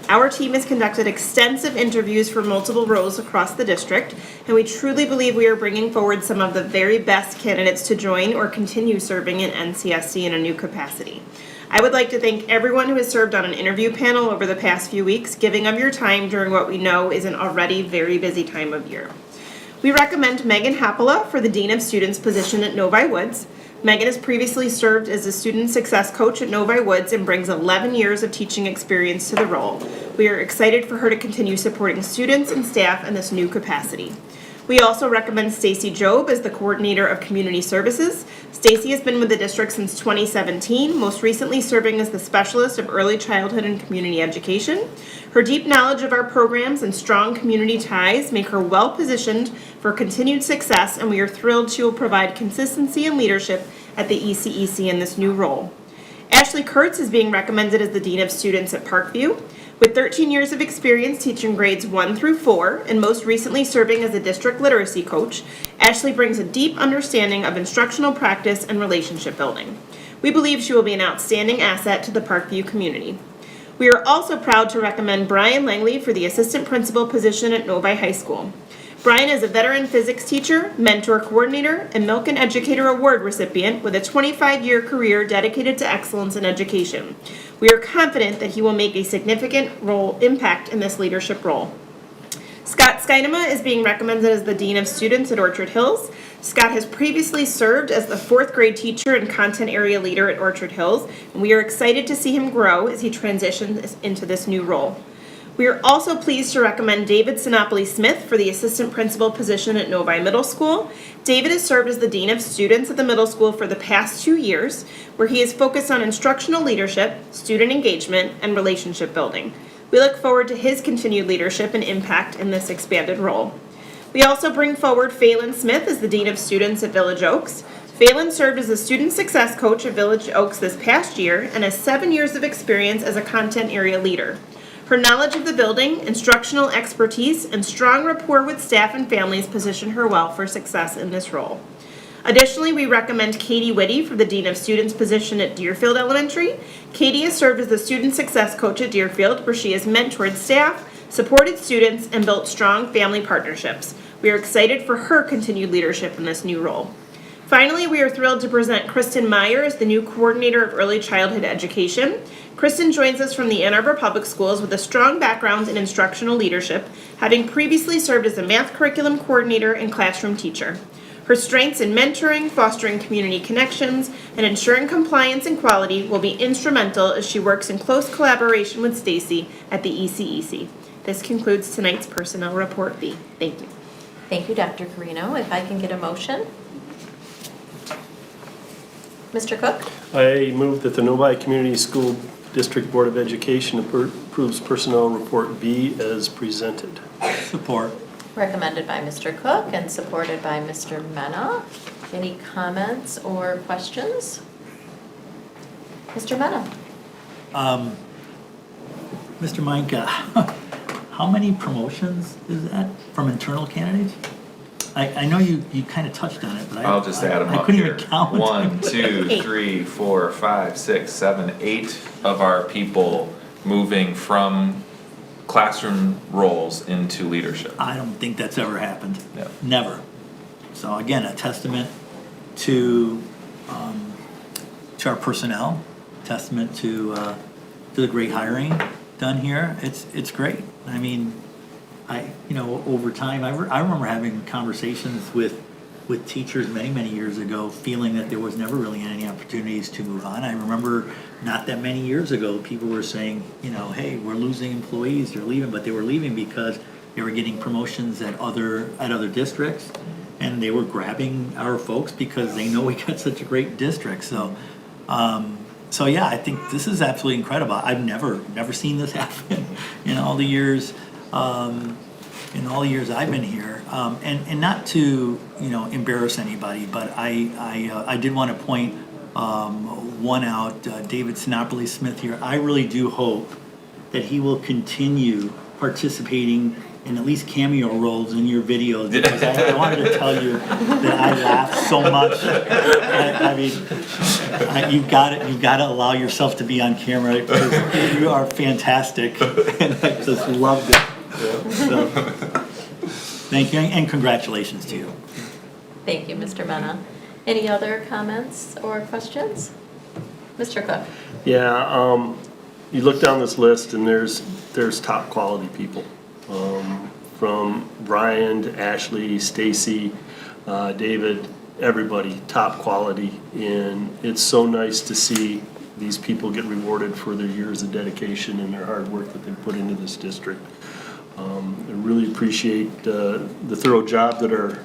Our team has conducted extensive interviews for multiple roles across the district, and we truly believe we are bringing forward some of the very best candidates to join or continue serving in NCSC in a new capacity. I would like to thank everyone who has served on an interview panel over the past few weeks, giving of your time during what we know is an already very busy time of year. We recommend Megan Hapola for the Dean of Students position at Novi Woods. Megan has previously served as a student success coach at Novi Woods and brings 11 years of teaching experience to the role. We are excited for her to continue supporting students and staff in this new capacity. We also recommend Stacy Job as the coordinator of community services. Stacy has been with the district since 2017, most recently serving as the specialist of early childhood and community education. Her deep knowledge of our programs and strong community ties make her well positioned for continued success, and we are thrilled she will provide consistency and leadership at the ECEC in this new role. Ashley Kurtz is being recommended as the Dean of Students at Parkview. With 13 years of experience teaching grades 1 through 4, and most recently serving as a district literacy coach, Ashley brings a deep understanding of instructional practice and relationship building. We believe she will be an outstanding asset to the Parkview community. We are also proud to recommend Brian Langley for the assistant principal position at Novi High School. Brian is a veteran physics teacher, mentor coordinator, and Milken Educator Award recipient with a 25-year career dedicated to excellence in education. We are confident that he will make a significant impact in this leadership role. Scott Skynema is being recommended as the Dean of Students at Orchard Hills. Scott has previously served as the 4th grade teacher and content area leader at Orchard Hills, and we are excited to see him grow as he transitions into this new role. We are also pleased to recommend David Sinopoli-Smith for the assistant principal position at Novi Middle School. David has served as the Dean of Students at the middle school for the past 2 years, where he is focused on instructional leadership, student engagement, and relationship building. We look forward to his continued leadership and impact in this expanded role. We also bring forward Phelan Smith as the Dean of Students at Village Oaks. Phelan served as a student success coach at Village Oaks this past year and has 7 years of experience as a content area leader. Her knowledge of the building, instructional expertise, and strong rapport with staff and families position her well for success in this role. Additionally, we recommend Katie Whitty for the Dean of Students position at Deerfield Elementary. Katie has served as the Student Success Coach at Deerfield, where she has mentored staff, supported students, and built strong family partnerships. We are excited for her continued leadership in this new role. Finally, we are thrilled to present Kristen Meyer as the new Coordinator of Early Childhood Education. Kristen joins us from the Ann Arbor Public Schools with a strong background in instructional leadership, having previously served as a math curriculum coordinator and classroom teacher. Her strengths in mentoring, fostering community connections, and ensuring compliance and quality will be instrumental as she works in close collaboration with Stacy at the ECEC. This concludes tonight's Personnel Report B. Thank you. Thank you, Dr. Carino. If I can get a motion? Mr. Cook? I move that the Novi Community School District Board of Education approves Personnel Report B as presented. Support. Recommended by Mr. Cook and supported by Mr. Mena. Any comments or questions? Mr. Mena? Mr. Meinke, how many promotions is that from internal candidates? I know you kind of touched on it, but I'll just add them I up couldn't here. even count. 1, 2, 3, 4, 5, 6, 7, 8 of our people moving from classroom roles into leadership. I don't think that's ever happened. No. Never. So again, a testament to our personnel, testament to the great hiring done here. It's great. I mean, over time, I remember having conversations with teachers many years ago, feeling that there was never really any opportunities to move on. I remember not that many years ago, people were saying, hey, we're losing employees, they're leaving, but they were leaving because they were getting promotions at other districts, and they were grabbing our folks because they know we got such a great district. So yeah, I think this is absolutely incredible. I've never seen this happen in all the years. I've been here, and not to embarrass anybody, but I did want to point one out, David Sinopoli Smith here. I really do hope that he will continue participating in at least cameo roles in your videos, because I wanted to tell you that I laughed so much. You've got to allow yourself to be on camera, because you are fantastic, and I just loved it. So, thank you, and congratulations to you. Thank you, Mr. Mena. Any other comments or questions? Mr. Cook? Yeah, you look down this list and there's top quality people. From Brian to Ashley, Stacy, David, everybody, top quality. And it's so nice to see these people get rewarded for their years of dedication and their hard work that they put into this district. I really appreciate the thorough job that our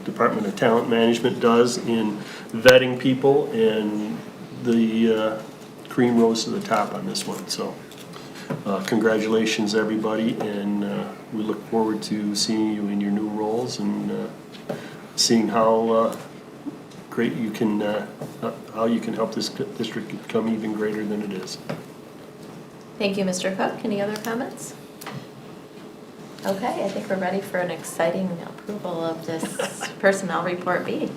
Department of Talent Management does in vetting people, and the cream rose to the top on this one. So congratulations, everybody, and we look forward to seeing you in your new roles and seeing how great you can how you can help this district become even greater than it is. Thank you, Mr. Cook. Any other comments? Okay, I think we're ready for an exciting approval of this Personnel Report B.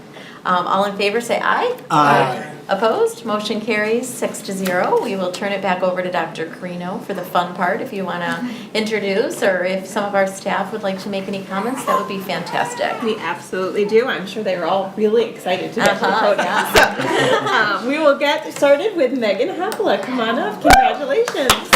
All in favor say aye. Aye. Opposed? Motion carries 6-0. We will turn it back over to Dr. Carino for the fun part. If you want to introduce, or if some of our staff would like to make any comments, that would be fantastic. We absolutely do. I'm sure they were all really excited to get to the podium. Yeah. So, we will get started with Megan Hopla. Come on up. Congratulations.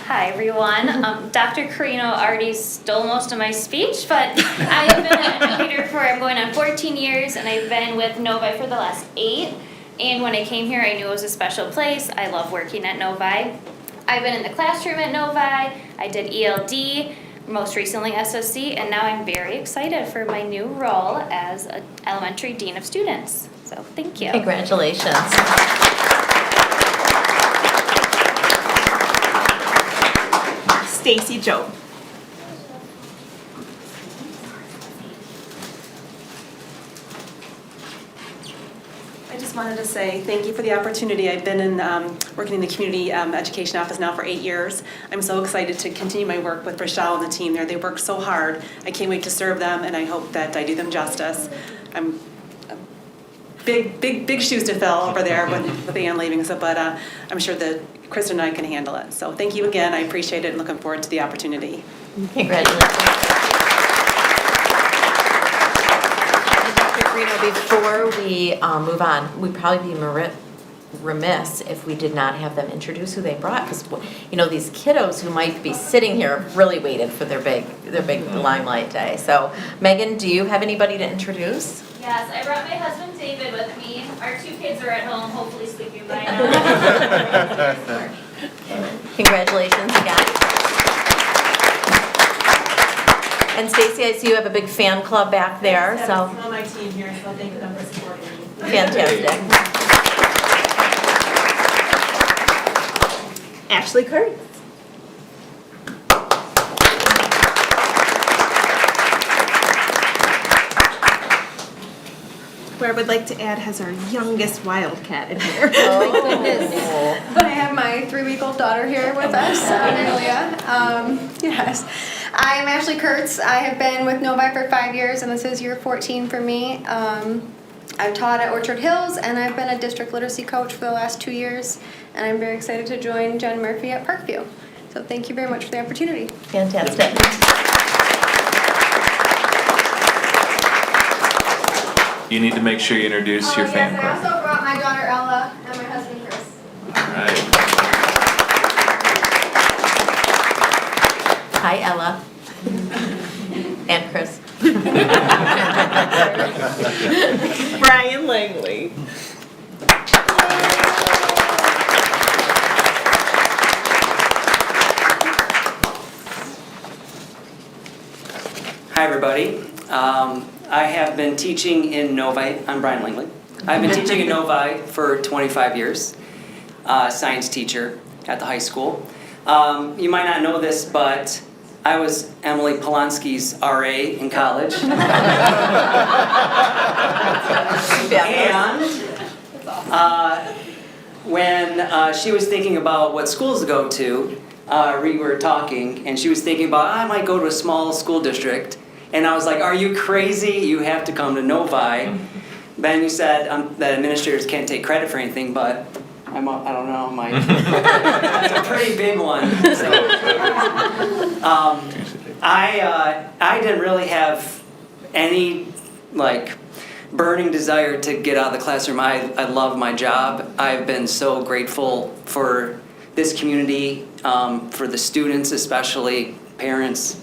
Hi everyone. Dr. Carino already stole most of my speech, but I have been an educator for, I'm going on 14 years, and I've been with Novi for the last 8. And when I came here, I knew it was a special place. I love working at Novi. I've been in the classroom at Novi. I did ELD, most recently SOC, and now I'm very excited for my new role as an elementary dean of students. So thank you. Congratulations. Stacy Jobe. I just wanted to say thank you for the opportunity. I've been in working in the community education office now for 8 years. I'm so excited to continue my work with Rochelle and the team there. They work so hard. I can't wait to serve them, and I hope that I do them justice. I'm big shoes to fill over there with Ann leaving, but I'm sure that Chris and I can handle it. So thank you again. I appreciate it and looking forward to the opportunity. Congratulations. Before we move on, we'd probably be remiss if we did not have them introduce who they brought, because these kiddos who might be sitting here have really waited for their big limelight day. So Megan, do you have anybody to introduce? Yes, I brought my husband David with me. Our 2 kids are at home, hopefully sleeping by now. Congratulations again. And Stacy, I see you have a big fan club back there, so. I'm on my team here, so thank them for supporting me. Fantastic. Ashley Kurtz. Who I would like to add has our youngest wildcat in here. Oh my goodness. I have my 3-week-old daughter here with us, Amelia. Yes. I'm Ashley Kurtz. I have been with Novi for 5 years, and this is year 14 for me. I've taught at Orchard Hills, and I've been a district literacy coach for the last 2 years, and I'm very excited to join Jen Murphy at Parkview. So thank you very much for the opportunity. Fantastic. You need to make sure you introduce your fan Yes, club. I also brought my daughter Ella and my husband Chris. All right. Hi, Ella. And Chris. Brian Langley. Hi, everybody. I have been teaching in Novi. I'm Brian Langley. I've been teaching in Novi for 25 years, science teacher at the high school. You might not know this, but I was Emily Polanski's RA in college. And when she was thinking about what schools to go to, we were talking, and she was thinking about, I might go to a small school district. And I was like, are you crazy? You have to come to Novi. Ben, you said that administrators can't take credit for anything, but I don't know, it's a pretty big one. So, I didn't really have any burning desire to get out of the classroom. I love my job. I've been so grateful for this community, for the students especially, parents,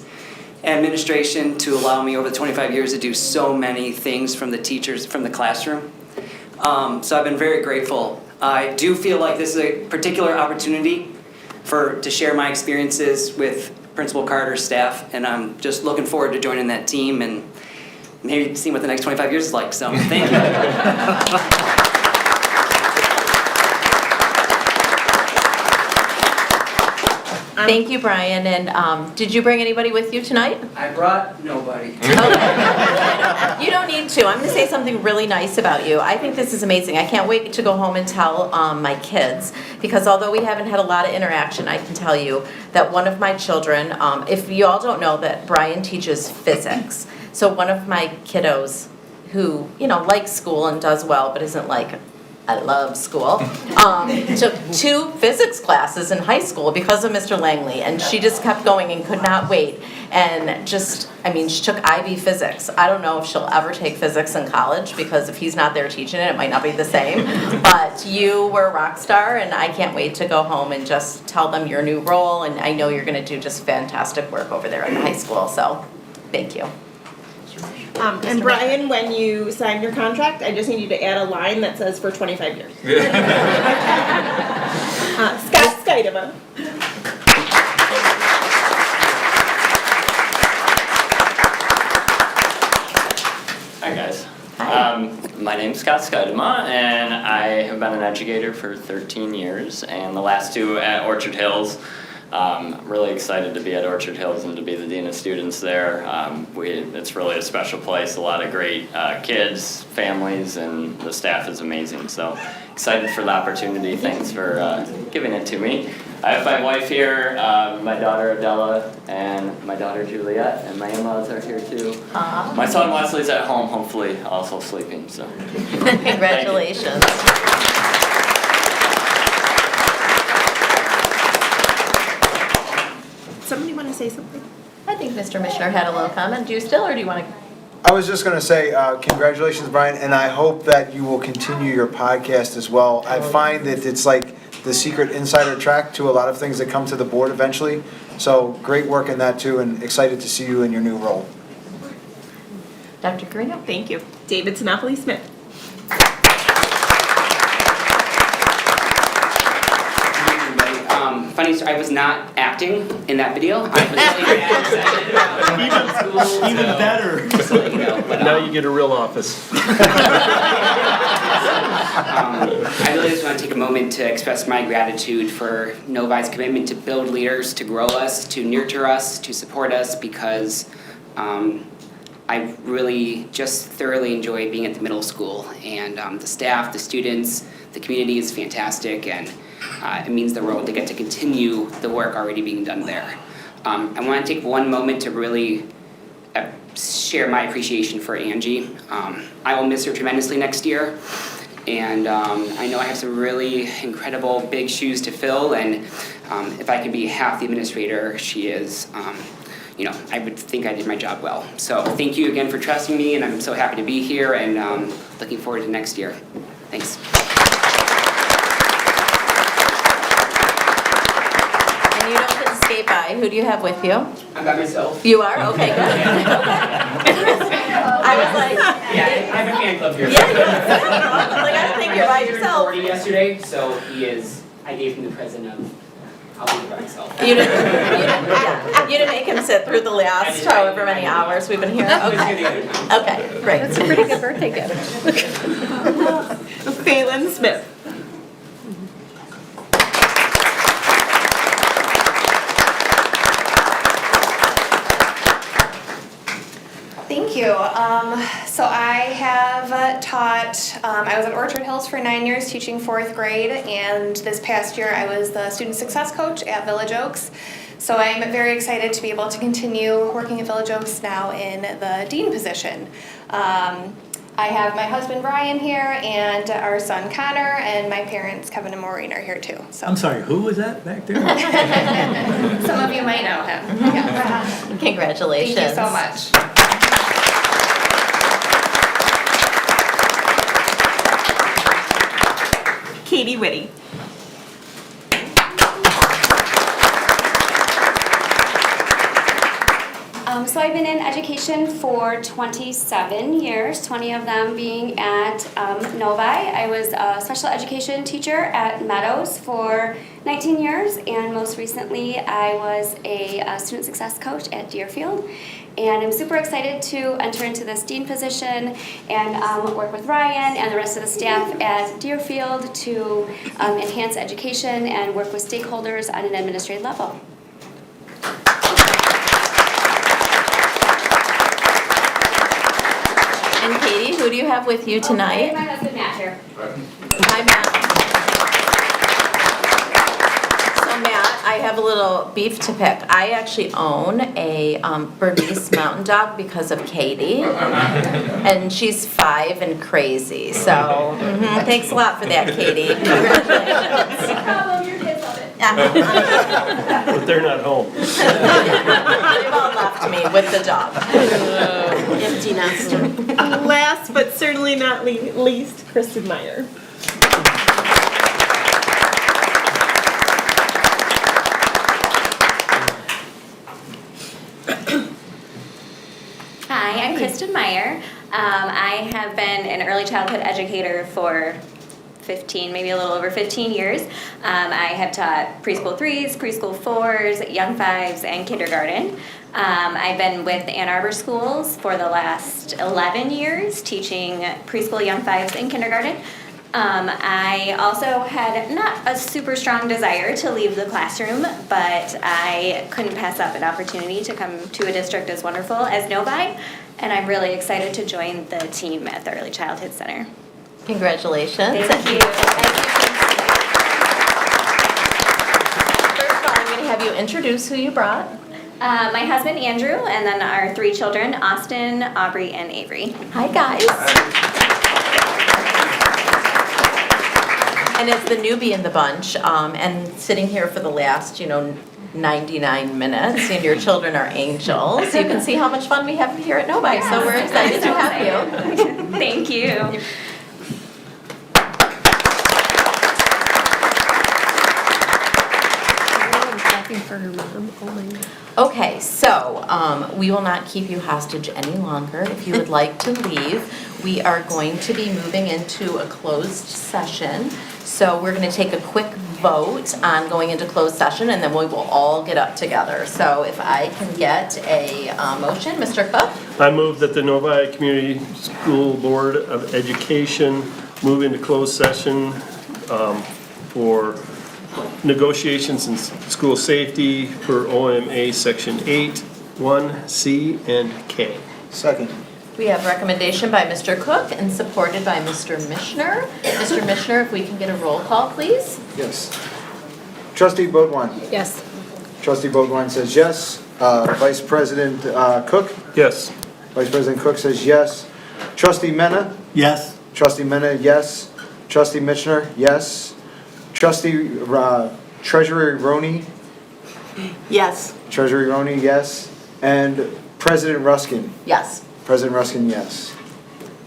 administration, to allow me over the 25 years to do so many things from the teachers, from the classroom. So I've been very grateful. I do feel like this is a particular opportunity to share my experiences with Principal Carter's staff, and I'm just looking forward to joining that team and maybe seeing what the next 25 years is like. So thank you. Thank you, Brian. And did you bring anybody with you tonight? I brought nobody. Okay. You don't need to. I'm going to say something really nice about you. I think this is amazing. I can't wait to go home and tell my kids, because although we haven't had a lot of interaction, I can tell you that one of my children, if you all don't know that Brian teaches physics, so one of my kiddos who, likes school and does well, but isn't like, I love school, took 2 physics classes in high school because of Mr. Langley, and she just kept going and could not wait. And she took IB physics. I don't know if she'll ever take physics in college, because if he's not there teaching it, it might not be the same. But you were a rock star, and I can't wait to go home and just tell them your new role, and I know you're gonna do just fantastic work over there in the high school, so thank you. And Brian, when you sign your contract, I just need you to add a line that says for 25 years. Scott Skidema. Hi guys. My name's Scott Skidema, and I have been an educator for 13 years, and the last 2 at Orchard Hills. I'm really excited to be at Orchard Hills and to be the Dean of Students there. It's really a special place, a lot of great kids, families, and the staff is amazing. So excited for the opportunity. Thanks for giving it to me. I have my wife here, my daughter Adela, and my daughter Juliet, and my in-laws are here too. Aww. My son Wesley's at home, hopefully also sleeping. So Congratulations. Somebody want to say something? I think Mr. Mishner had a little comment. Do you still, or do you want to? I was just going to say, congratulations, Brian, and I hope that you will continue your podcast as well. I find that it's like the secret insider track to a lot of things that come to the board eventually. So great work in that too, and excited to see you in your new role. Dr. Carino? Thank you. David Sinopoli Smith. Funny story, I was not acting in that video. I was really excited about school. Even better. Just to let you know. But, Now you get a real office. I really just want to take a moment to express my gratitude for Novi's commitment to build leaders, to grow us, to nurture us, to support us, because I really just thoroughly enjoy being at the middle school. And the staff, the students, the community is fantastic, and it means the world to get to continue the work already being done there. I want to take one moment to really share my appreciation for Angie. I will miss her tremendously next year, and I know I have some really incredible big shoes to fill, and if I could be half the administrator she is, I would think I did my job well. So thank you again for trusting me, and I'm so happy to be here, and looking forward to next year. Thanks. And you don't get to skate by. Who do you have with you? I'm by myself. You are? Okay, good. I was like... Yeah, I have a fan club here. Yeah, I was like, I don't think you're by yourself. 40 yesterday, so I gave him the present of, I'll be by myself. You didn't make him sit through the last however many hours we've been here? Okay. Okay, great. That's a pretty good birthday gift. Phelan Smith. Thank you. So I have taught, I was at Orchard Hills for 9 years teaching 4th grade, and this past year I was the student success coach at Village Oaks. So I'm very excited to be able to continue working at Village Oaks now in the dean position. I have my husband Brian here, and our son Connor, and my parents Kevin and Maureen are here too. So I'm sorry, who was that back there? some of you might know him. Yeah. Congratulations. Thank you so much. Katie Whitty. So I've been in education for 27 years, 20 of them being at Novi. I was a special education teacher at Meadows for 19 years, and most recently I was a student success coach at Deerfield. And I'm super excited to enter into this dean position and work with Ryan and the rest of the staff at Deerfield to enhance education and work with stakeholders on an administrative level. And Katie, who do you have with you tonight? My husband Matt here. Hi, Matt. So Matt, I have a little beef to pick. I actually own a Bernese Mountain Dog because of Katie. And she's 5 and crazy. So thanks a lot for that, Katie. Congratulations. No problem, your kids love it. But they're not home. They've all left me with the dog. Empty nester. Last but certainly not least, Kristen Meyer. Hi, I'm Kristen Meyer. I have been an early childhood educator for 15, maybe a little over 15 years. I have taught preschool 3s, preschool 4s, young 5s, and kindergarten. I've been with Ann Arbor schools for the last 11 years, teaching preschool, young 5s, and kindergarten. I also had not a super strong desire to leave the classroom, but I couldn't pass up an opportunity to come to a district as wonderful as Novi, and I'm really excited to join the team at the Early Childhood Center. Congratulations. Thank you. First of all, I'm going to have you introduce who you brought. My husband Andrew, and then our 3 children, Austin, Aubrey, and Avery. Hi, guys. And it's the newbie in the bunch, and sitting here for the last, 99 minutes, and your children are angels. You can see how much fun we have here at Novi, so we're excited to have you. Thank you. For her mom. Oh my God. Okay, so we will not keep you hostage any longer. If you would like to leave, we are going to be moving into a closed session. So we're going to take a quick vote on going into closed session, and then we will all get up together. So if I can get a motion, Mr. Cook? I move that the Novi Community School Board of Education move into closed session for negotiations and school safety per OMA Section 8, 1C, and K. Second. We have recommendation by Mr. Cook and supported by Mr. Mishner. Mr. Mishner, if we can get a roll call, please. Yes. Trustee Beaudoin. Yes. Trustee Beaudoin says yes. Vice President Cook. Yes. Vice President Cook says yes. Trustee Mena. Yes. Trustee Mena, yes. Trustee Mitchner, yes. Trustee Treasurer Roney. Yes. Treasurer Roney, yes. And President Ruskin. Yes. President Ruskin, yes.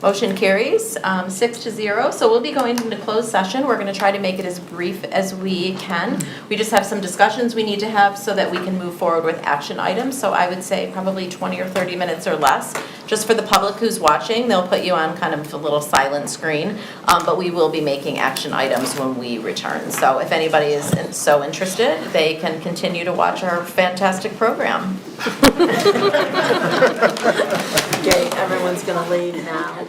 Motion carries 6-0. So we'll be going into closed session. We're going to try to make it as brief as we can. We just have some discussions we need to have so that we can move forward with action items. So I would say probably 20 or 30 minutes or less. Just for the public who's watching, they'll put you on kind of a little silent screen. But we will be making action items when we return. So if anybody is so interested, they can continue to watch our fantastic program. Okay, everyone's gonna leave now.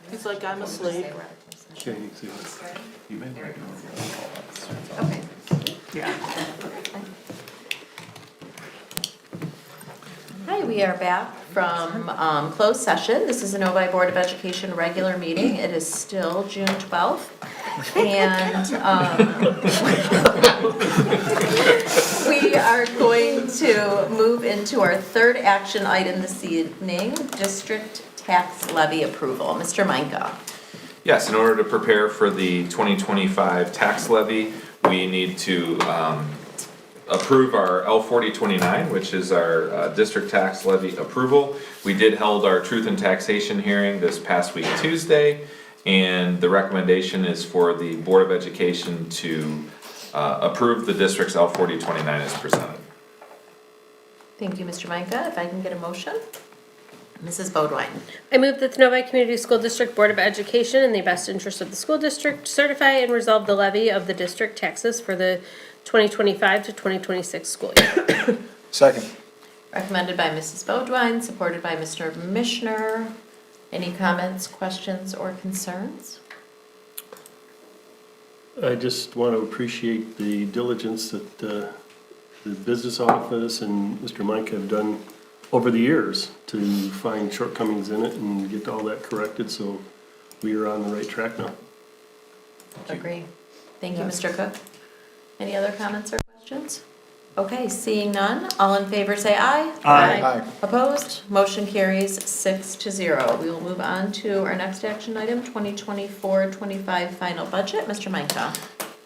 He's like, I'm asleep. Okay, you see. You may write Okay. Yeah. Hi, we are back from closed session. This is the Novi Board of Education regular meeting. It is still June 12th. And we are going to move into our third action item this evening, district tax levy approval. Mr. Meinke. Yes, in order to prepare for the 2025 tax levy, we need to approve our L4029, which is our district tax levy approval. We did hold our truth and taxation hearing this past week Tuesday, and the recommendation is for the Board of Education to approve the district's L4029 as presented. Thank you, Mr. Meinke. If I can get a motion? Mrs. Bodwine. I move that the Novi Community School District Board of Education, in the best interest of the school district, certify and resolve the levy of the district taxes for the 2025 to 2026 school year. Second. Recommended by Mrs. Bodwine, supported by Mr. Mishner. Any comments, questions, or concerns? I just want to appreciate the diligence that the business office and Mr. Mike have done over the years to find shortcomings in it and get all that corrected, so we are on the right track now. Agree. Thank you, Mr. Cook. Any other comments or questions? Okay, seeing none, all in favor say aye. Aye. Opposed? Motion carries 6-0. We will move on to our next action item, 2024-25 final budget. Mr. Meinke.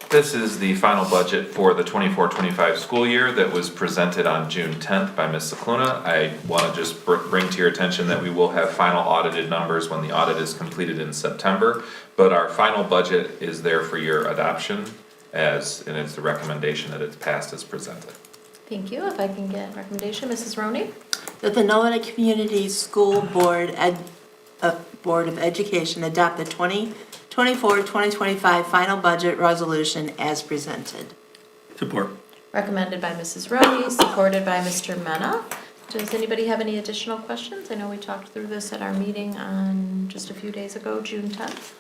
This is the final budget for the 24-25 school year that was presented on June 10th by Ms. Cicluna. I want to just bring to your attention that we will have final audited numbers when the audit is completed in September, but our final budget is there for your adoption and it's the recommendation that it's passed as presented. Thank you. If I can get a recommendation, Mrs. Roney? That the Novi Community School Board of Education adopt the 2024-2025 final budget resolution as presented. Support. Recommended by Mrs. Roney, supported by Mr. Mena. Does anybody have any additional questions? I know we talked through this at our meeting on just a few days ago, June 10th.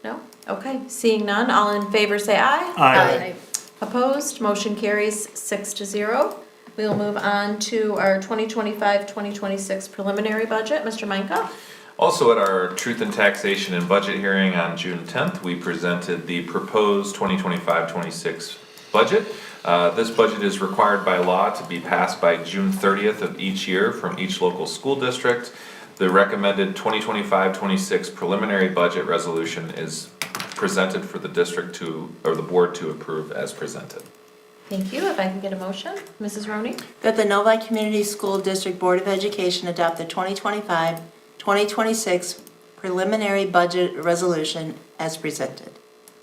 No? Okay, seeing none, all in favor say aye. Aye. Opposed, motion carries 6-0. We will move on to our 2025-2026 preliminary budget. Mr. Meinke? Also at our Truth and Taxation and Budget hearing on June 10th, we presented the proposed 2025-26 budget. This budget is required by law to be passed by June 30th of each year from each local school district. The recommended 2025-26 preliminary budget resolution is presented for the district or the board to approve as presented. Thank you. If I can get a motion, Mrs. Roney? That the Novi Community School District Board of Education adopt the 2025-2026 preliminary budget resolution as presented.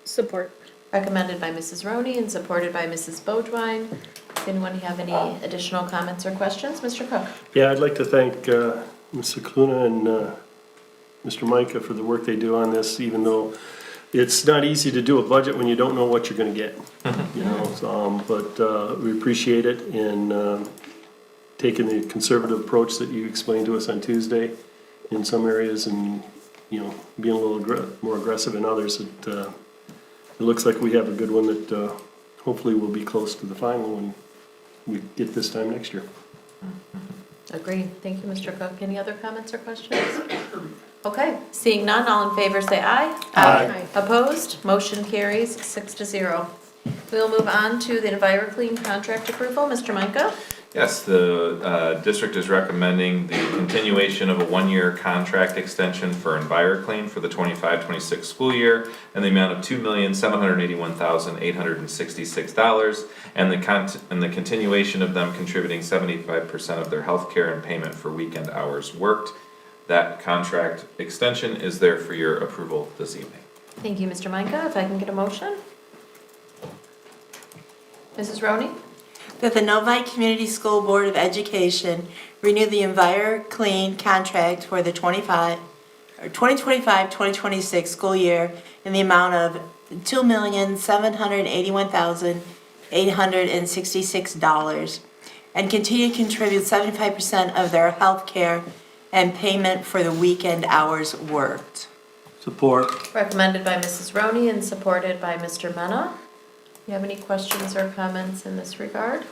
Support. Recommended by Mrs. Roney and supported by Mrs. Bodwine. Does anyone have any additional comments or questions? Mr. Cook? Yeah, I'd like to thank Ms. Cicluna and Mr. Micah for the work they do on this, even though it's not easy to do a budget when you don't know what you're gonna get. You know, but we appreciate it and taking the conservative approach that you explained to us on Tuesday in some areas and, you know, being a little more aggressive in others. It looks like we have a good one that hopefully will be close to the final when we get this time next year. Agreed. Thank you, Mr. Cook. Any other comments or questions? Okay, seeing none, all in favor say aye. Aye. Opposed? Motion carries 6-0. We'll move on to the EnviroClean contract approval. Mr. Meinke? Yes, the district is recommending the continuation of a one-year contract extension for EnviroClean for the 25-26 school year in the amount of $2,781,866 and the continuation of them contributing 75% of their health care and payment for weekend hours worked. That contract extension is there for your approval this evening. Thank you, Mr. Meinke. If I can get a motion? Mrs. Roney? That the Novi Community School Board of Education renew the EnviroClean contract for the 2025-2026 school year in the amount of $2,781,866 and continue to contribute 75% of their health care and payment for the weekend hours worked. Support. Recommended by Mrs. Roney and supported by Mr. Mena. You have any questions or comments in this regard?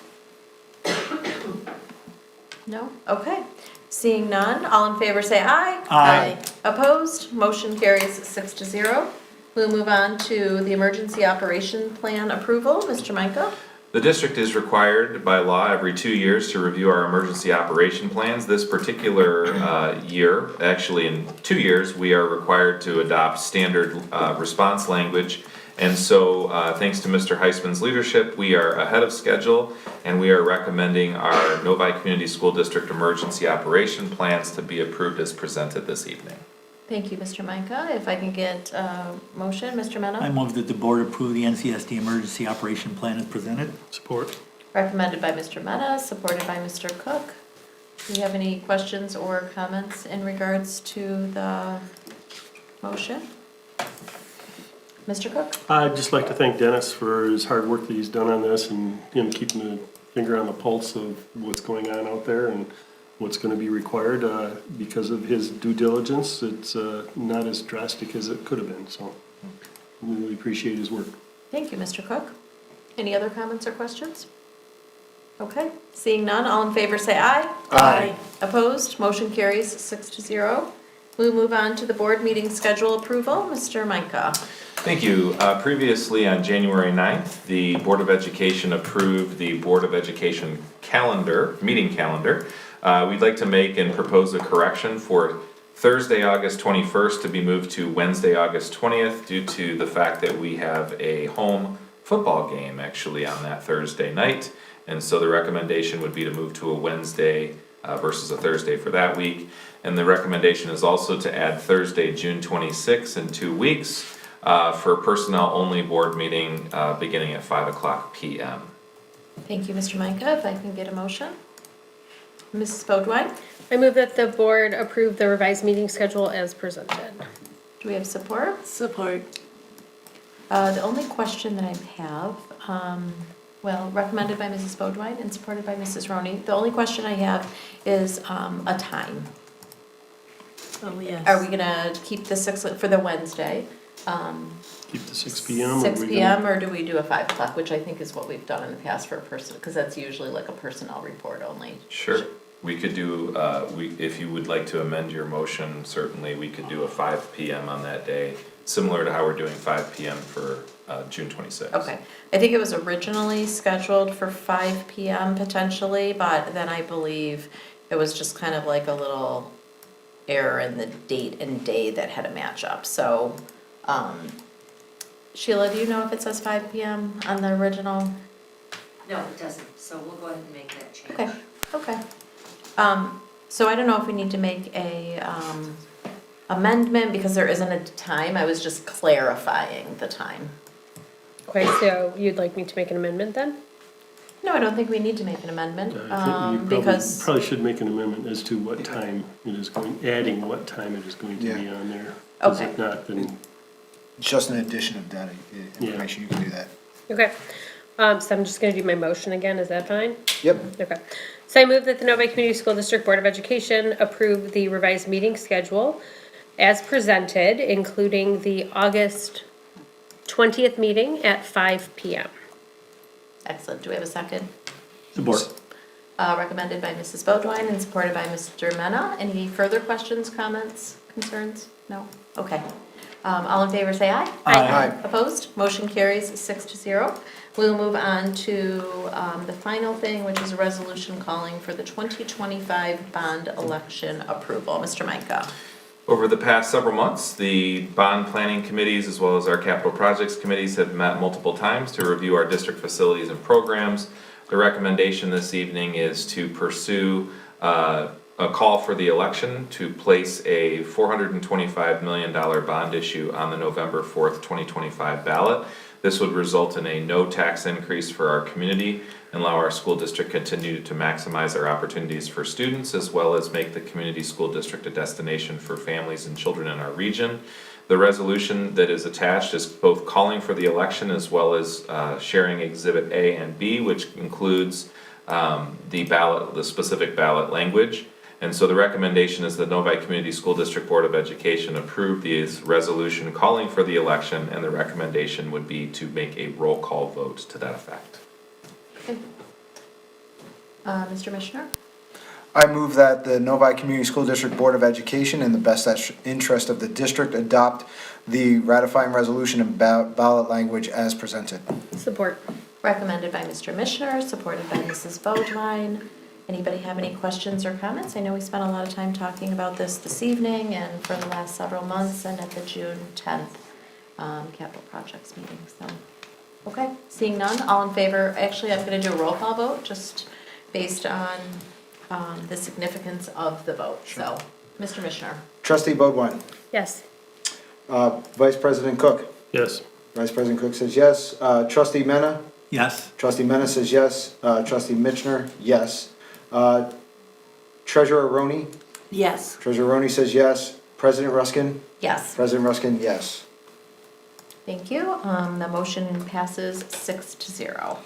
No? Okay. Seeing none, all in favor say aye. Aye. Opposed? Motion carries 6-0. We'll move on to the emergency operation plan approval. Mr. Micah? The district is required by law every 2 years to review our emergency operation plans. This particular year, actually in 2 years, we are required to adopt standard response language. And so, thanks to Mr. Heisman's leadership, we are ahead of schedule, and we are recommending our Novi Community School District emergency operation plans to be approved as presented this evening. Thank you, Mr. Micah. If I can get a motion, Mr. Mena? I move that the board approve the NCSD emergency operation plan as presented. Support. Recommended by Mr. Mena, supported by Mr. Cook. Do you have any questions or comments in regards to the motion? Mr. Cook? I'd just like to thank Dennis for his hard work that he's done on this and him keeping the finger on the pulse of what's going on out there and what's going to be required. Because of his due diligence, it's not as drastic as it could have been. So we really appreciate his work. Thank you, Mr. Cook. Any other comments or questions? Okay, seeing none, all in favor say aye. Aye. Opposed? Motion carries 6-0. We'll move on to the board meeting schedule approval. Mr. Micah? Thank you. Previously on January 9th, the Board of Education approved the Board of Education calendar, meeting calendar. We'd like to make and propose a correction for Thursday, August 21st to be moved to Wednesday, August 20th due to the fact that we have a home football game actually on that Thursday night. And so the recommendation would be to move to a Wednesday versus a Thursday for that week. And the recommendation is also to add Thursday, June 26th in 2 weeks for personnel-only board meeting beginning at 5:00 p.m. Thank you, Mr. Micah. If I can get a motion? Mrs. Bodwine? I move that the board approve the revised meeting schedule as presented. Do we have support? Support. The only question that I have, recommended by Mrs. Bodwine and supported by Mrs. Roney. The only question I have is a time. Oh, yes. Are we gonna keep the 6 for the Wednesday? Keep the 6 p.m. 6 p.m. or do we do a 5 o'clock, which I think is what we've done in the past for a person, because that's usually like a personnel report only. Sure. We could do, if you would like to amend your motion, certainly we could do a 5 p.m. on that day, similar to how we're doing 5 p.m. for June 26th. Okay, I think it was originally scheduled for 5 p.m. potentially, but then I believe it was just kind of like a little error in the date and day that had to match up, so, Sheila, do you know if it says 5 p.m. on the original? No, it doesn't, so we'll go ahead and make that change. Okay, okay. So I don't know if we need to make a, amendment because there isn't a time, I was just clarifying the time. Okay, so you'd like me to make an amendment then? No, I don't think we need to make an amendment, I think you because. probably should make an amendment as to what time it is going, adding what time it is going to be on there. Has Okay. it not been, It's just an addition of data information, you can do that. Okay, so I'm just gonna do my motion again, is that fine? Yep. Okay, so I move that the Novi Community School District Board of Education approve the revised meeting schedule as presented, including the August 20th meeting at 5 p.m. Excellent, do we have a second? Support. Recommended by Mrs. Bodwine and supported by Mr. Mena. Any further questions, comments, concerns? No? Okay. All in favor say aye. Aye. Opposed? Motion carries 6-0. We'll move on to the final thing, which is a resolution calling for the 2025 bond election approval. Mr. Micah. Over the past several months, the bond planning committees as well as our capital projects committees have met multiple times to review our district facilities and programs. The recommendation this evening is to pursue a call for the election to place a $425 million bond issue on the November 4th, 2025 ballot. This would result in a no tax increase for our community and allow our school district continue to maximize our opportunities for students as well as make the community school district a destination for families and children in our region. The resolution that is attached is both calling for the election as well as sharing Exhibit A and B, which includes the specific ballot language. And so the recommendation is the Novi Community School District Board of Education approve this resolution calling for the election, and the recommendation would be to make a roll call vote to that effect. Mr. Mishner? I move that the Novi Community School District Board of Education, in the best interest of the district, adopt the ratifying resolution in ballot language as presented. Support. Recommended by Mr. Mishner, supported by Mrs. Bodwine. Anybody have any questions or comments? I know we spent a lot of time talking about this evening and for the last several months and at the June 10th capital projects meeting. So, okay, seeing none, all in favor. Actually, I'm going to do a roll call vote just based on the significance of the vote. So, Mr. Mishner. Trustee Bodwine. Yes. Vice President Cook. Yes. Vice President Cook says yes. Trustee Mena. Yes. Trustee Mena says yes. Trustee Mitchner, yes. Treasurer Roney. Yes. Treasurer Roney says yes. President Ruskin. Yes. President Ruskin, yes. Thank you. The motion passes 6-0.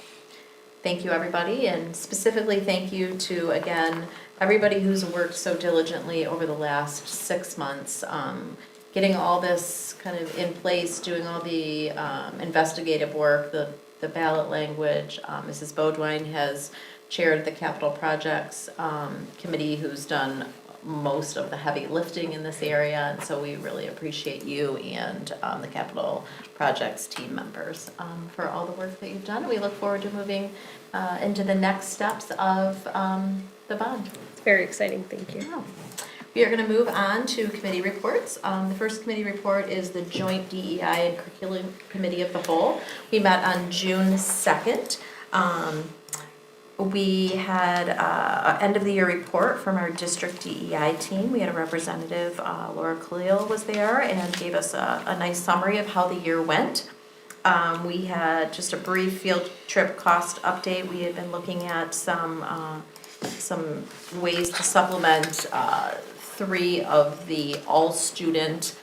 Thank you, everybody, and specifically thank you to, again, everybody who's worked so diligently over the last 6 months, getting all this kind of in place, doing all the investigative work, the ballot language. Mrs. Bodwine has chaired the capital projects committee, who's done most of the heavy lifting in this area, and so we really appreciate you and the capital projects team members for all the work that you've done. We look forward to moving into the next steps of the bond. It's very exciting, thank you. Oh. We are going to move on to committee reports. The first committee report is the Joint DEI and Curriculum Committee of the Whole. We met on June 2nd. We had an end of the year report from our district DEI team. We had a representative, Laura Khalil was there and gave us a nice summary of how the year went. We had just a brief field trip cost update. We had been looking at some ways to supplement 3 of the all-student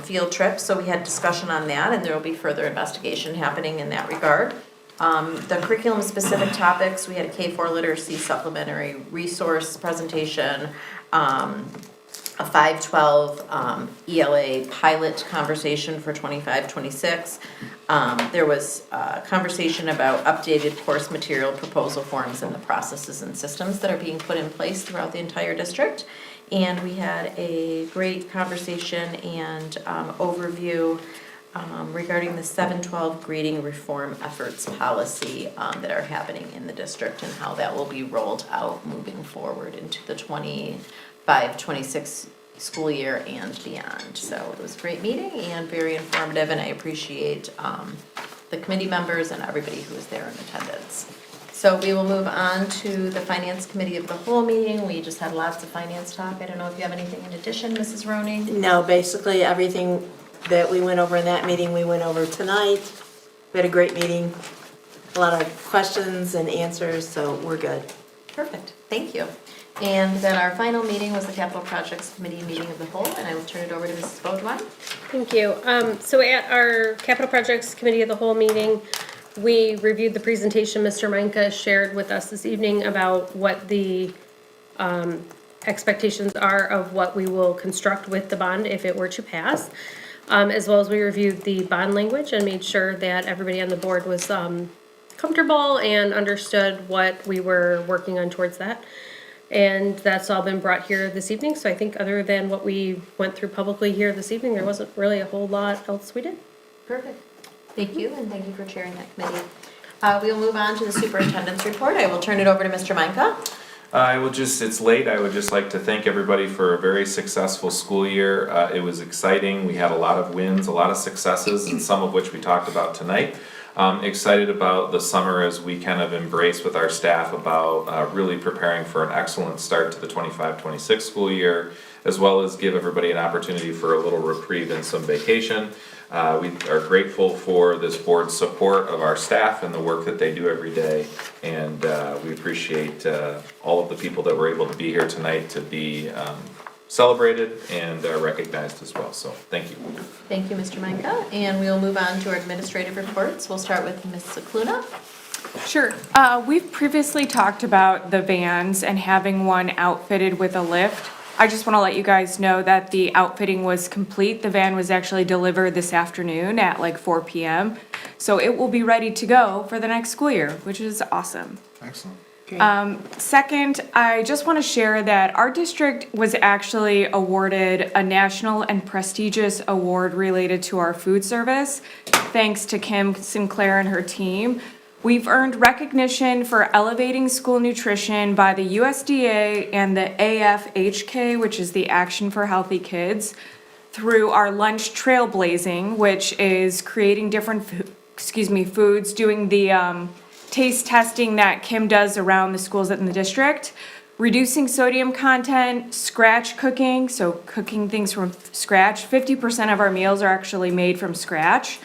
field trips. So we had discussion on that, and there will be further investigation happening in that regard. The curriculum-specific topics, we had a K-4 literacy supplementary resource presentation, a 512 ELA pilot conversation for 25-26. There was a conversation about updated course material proposal forms and the processes and systems that are being put in place throughout the entire district. And we had a great conversation and overview regarding the 712 grading reform efforts policy that are happening in the district and how that will be rolled out moving forward into the 25-26 school year and beyond. So it was a great meeting and very informative, and I appreciate the committee members and everybody who was there in attendance. So we will move on to the Finance Committee of the Whole meeting. We just had lots of finance talk. I don't know if you have anything in addition, Mrs. Roney? No, basically everything that we went over in that meeting, we went over tonight. We had a great meeting, a lot of questions and answers, so we're good. Perfect, thank you. And then our final meeting was the Capital Projects Committee meeting of the whole, and I will turn it over to Mrs. Bodwine. Thank you. So at our Capital Projects Committee of the Whole meeting, we reviewed the presentation Mr. Meinke shared with us this evening about what the expectations are of what we will construct with the bond if it were to pass. As well as we reviewed the bond language and made sure that everybody on the board was comfortable and understood what we were working on towards that. And that's all been brought here this evening. So I think other than what we went through publicly here this evening, there wasn't really a whole lot else we did. Perfect. Thank you, and thank you for chairing that committee. We will move on to the superintendent's report. I will turn it over to Mr. Meinke. It's late. I would just like to thank everybody for a very successful school year. It was exciting. We had a lot of wins, a lot of successes, and some of which we talked about tonight. Excited about the summer as we kind of embrace with our staff about really preparing for an excellent start to the 25-26 school year, as well as give everybody an opportunity for a little reprieve and some vacation. We are grateful for this board's support of our staff and the work that they do every day, and we appreciate all of the people that were able to be here tonight to be celebrated and recognized as well. So thank you. Thank you, Mr. Meinke. And we will move on to our administrative reports. We'll start with Ms. Cicluna. Sure. We've previously talked about the vans and having one outfitted with a lift. I just want to let you guys know that the outfitting was complete. The van was actually delivered this afternoon at like 4 p.m. So it will be ready to go for the next school year, which is awesome. Excellent. Second, I just want to share that our district was actually awarded a national and prestigious award related to our food service, thanks to Kim Sinclair and her team. We've earned recognition for elevating school nutrition by the USDA and the AFHK, which is the Action for Healthy Kids, through our lunch trailblazing, which is creating different foods, doing the taste testing that Kim does around the schools in the district, reducing sodium content, scratch cooking, so cooking things from scratch. 50% of our meals are actually made from scratch,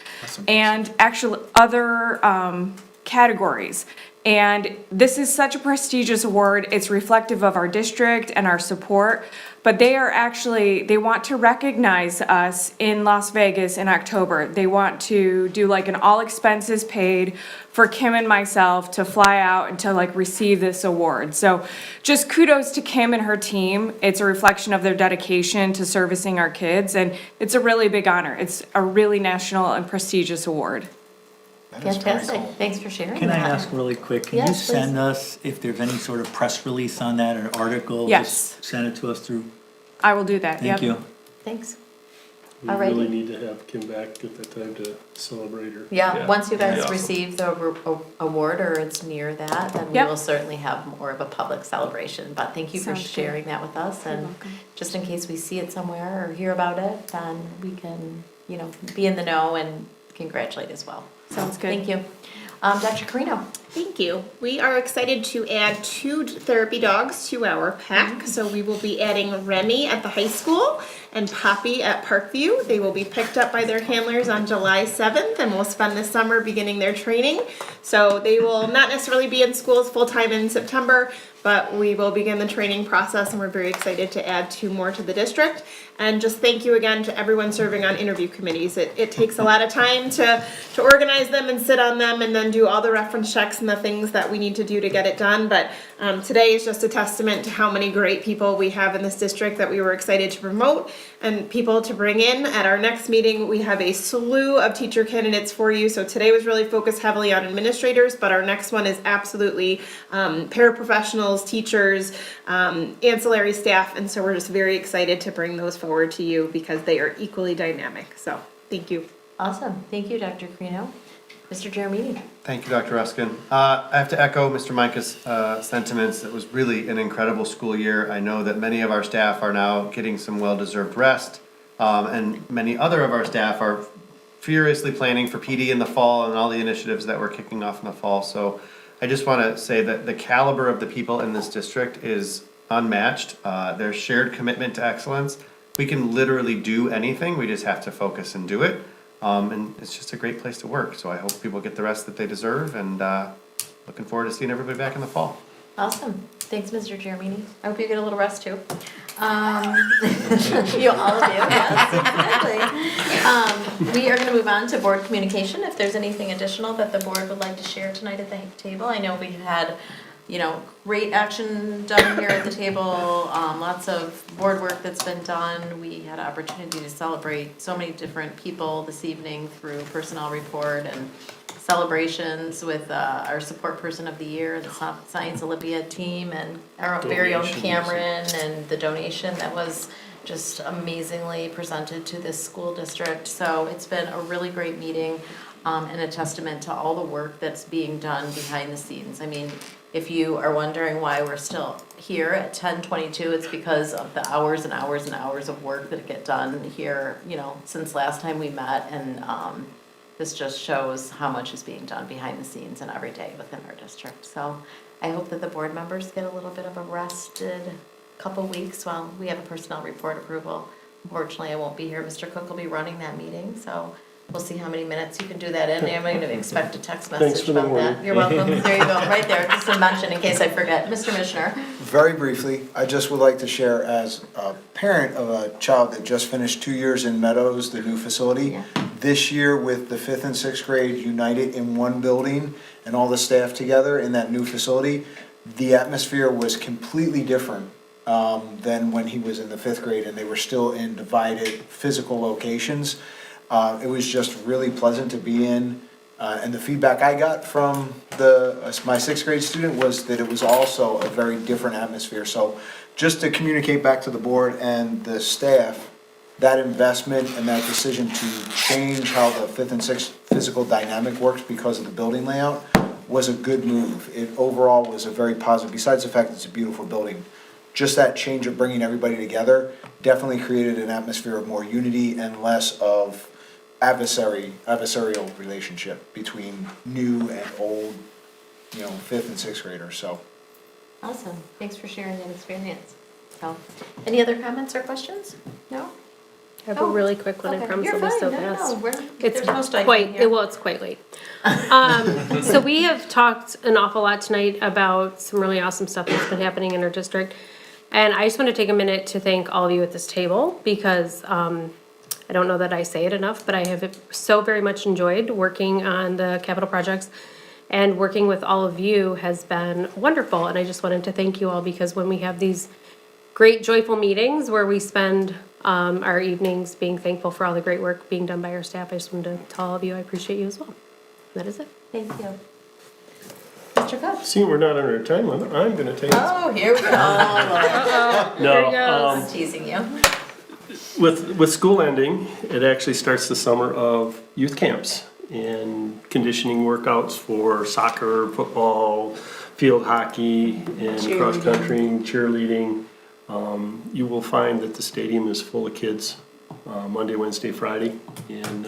and actually other categories. And this is such a prestigious award. It's reflective of our district and our support, but they want to recognize us in Las Vegas in October. They want to do like an all expenses paid for Kim and myself to fly out and to like receive this award. So just kudos to Kim and her team. It's a reflection of their dedication to servicing our kids, and it's a really big honor. It's a really national and prestigious award. Fantastic. Thanks for sharing Can I that. ask really quick, can you Yes, please. send us, if there's any sort of press release on that or article? Yes. Just send it to us through. I will do that. Thank you. Thanks. We Alrighty. really need to have Kim back at that time to celebrate her. Yeah, once you guys Awesome. receive the award or it's near that, then we Yep. will certainly have more of a public celebration. But thank you for Sounds good. sharing that with us, and just in case we see it somewhere or hear about it, then we can, be in the know and congratulate as well. Sounds good. Thank you. Dr. Carino. Thank you. We are excited to add 2 therapy dogs to our pack. So we will be adding Remy at the high school and Poppy at Parkview. They will be picked up by their handlers on July 7th and will spend the summer beginning their training. So they will not necessarily be in schools full-time in September, but we will begin the training process, and we're very excited to add 2 more to the district. And just thank you again to everyone serving on interview committees. It takes a lot of time to organize them and sit on them and then do all the reference checks and the things that we need to do to get it done. But today is just a testament to how many great people we have in this district that we were excited to promote and people to bring in. At our next meeting, we have a slew of teacher candidates for you. So today was really focused heavily on administrators, but our next one is absolutely paraprofessionals, teachers, ancillary staff. And so we're just very excited to bring those forward to you because they are equally dynamic. So thank you. Awesome. Thank you, Dr. Carino. Mr. Jeremini. Thank you, Dr. Ruskin. I have to echo Mr. Micah's sentiments. It was really an incredible school year. I know that many of our staff are now getting some well-deserved rest, and many other of our staff are furiously planning for PD in the fall and all the initiatives that we're kicking off in the fall. So I just want to say that the caliber of the people in this district is unmatched. Their shared commitment to excellence. We can literally do anything. We just have to focus and do it. And it's just a great place to work. So I hope people get the rest that they deserve, and looking forward to seeing everybody back in the fall. Awesome. Thanks, Mr. Jeremini. I hope you get a little rest too. You, all of you, yes, exactly. We are going to move on to board communication. If there's anything additional that the board would like to share tonight at the table, I know we had, great action done here at the table, lots of board work that's been done. We had an opportunity to celebrate so many different people this evening through personnel report and celebrations with our support person of the year, the Science Olympiad team, and our very own Cameron, and the donation that was just amazingly presented to this school district. So it's been a really great meeting, and a testament to all the work that's being done behind the scenes. I mean, if you are wondering why we're still here at 10:22, it's because of the hours and hours and hours of work that get done here, since last time we met. And this just shows how much is being done behind the scenes and every day within our district. So I hope that the board members get a little bit of a rested couple weeks while we have a personnel report approval. Unfortunately, I won't be here. Mr. Cook will be running that meeting, so we'll see how many minutes you can do that in. I'm going to expect a text Thanks message for the about warning. that. You're welcome. There you go, right there, just to mention in case I forget. Mr. Mishner. Very briefly, I just would like to share, as a parent of a child that just finished 2 years in Meadows, the new facility, this year with the 5th and 6th grade united in one building, and all the staff together in that new facility, the atmosphere was completely different than when he was in the 5th grade and they were still in divided physical locations. It was just really pleasant to be in. And the feedback I got from my 6th grade student was that it was also a very different atmosphere. So just to communicate back to the board and the staff, that investment and that decision to change how the 5th and 6th physical dynamic works because of the building layout was a good move. It overall was a very positive, besides the fact that it's a beautiful building. Just that change of bringing everybody together definitely created an atmosphere of more unity and less of adversarial relationship between new and old, 5th and 6th graders, so. Awesome. Thanks for sharing that experience. So, any other comments or questions? No? I have a really quick one, I Okay. promise You're I'll be so fine. No, fast. there's no It's stifling quite, here. well, it's quite late. So we have talked an awful lot tonight about some really awesome stuff that's been happening in our district. And I just want to take a minute to thank all of you at this table because I don't know that I say it enough, but I have so very much enjoyed working on the capital projects, and working with all of you has been wonderful. And I just wanted to thank you all because when we have these great joyful meetings where we spend our evenings being thankful for all the great work being done by our staff, I just wanted to tell all of you I appreciate you as well. That is it. Thank you. Mr. Cook? Seeing we're not under a time limit, I'm gonna take it. Oh, here we go. No, Just teasing you. With school ending, it actually starts the summer of youth camps and conditioning workouts for soccer, football, field hockey, and cross country, cheerleading. You will find that the stadium is full of kids Monday, Wednesday, Friday, and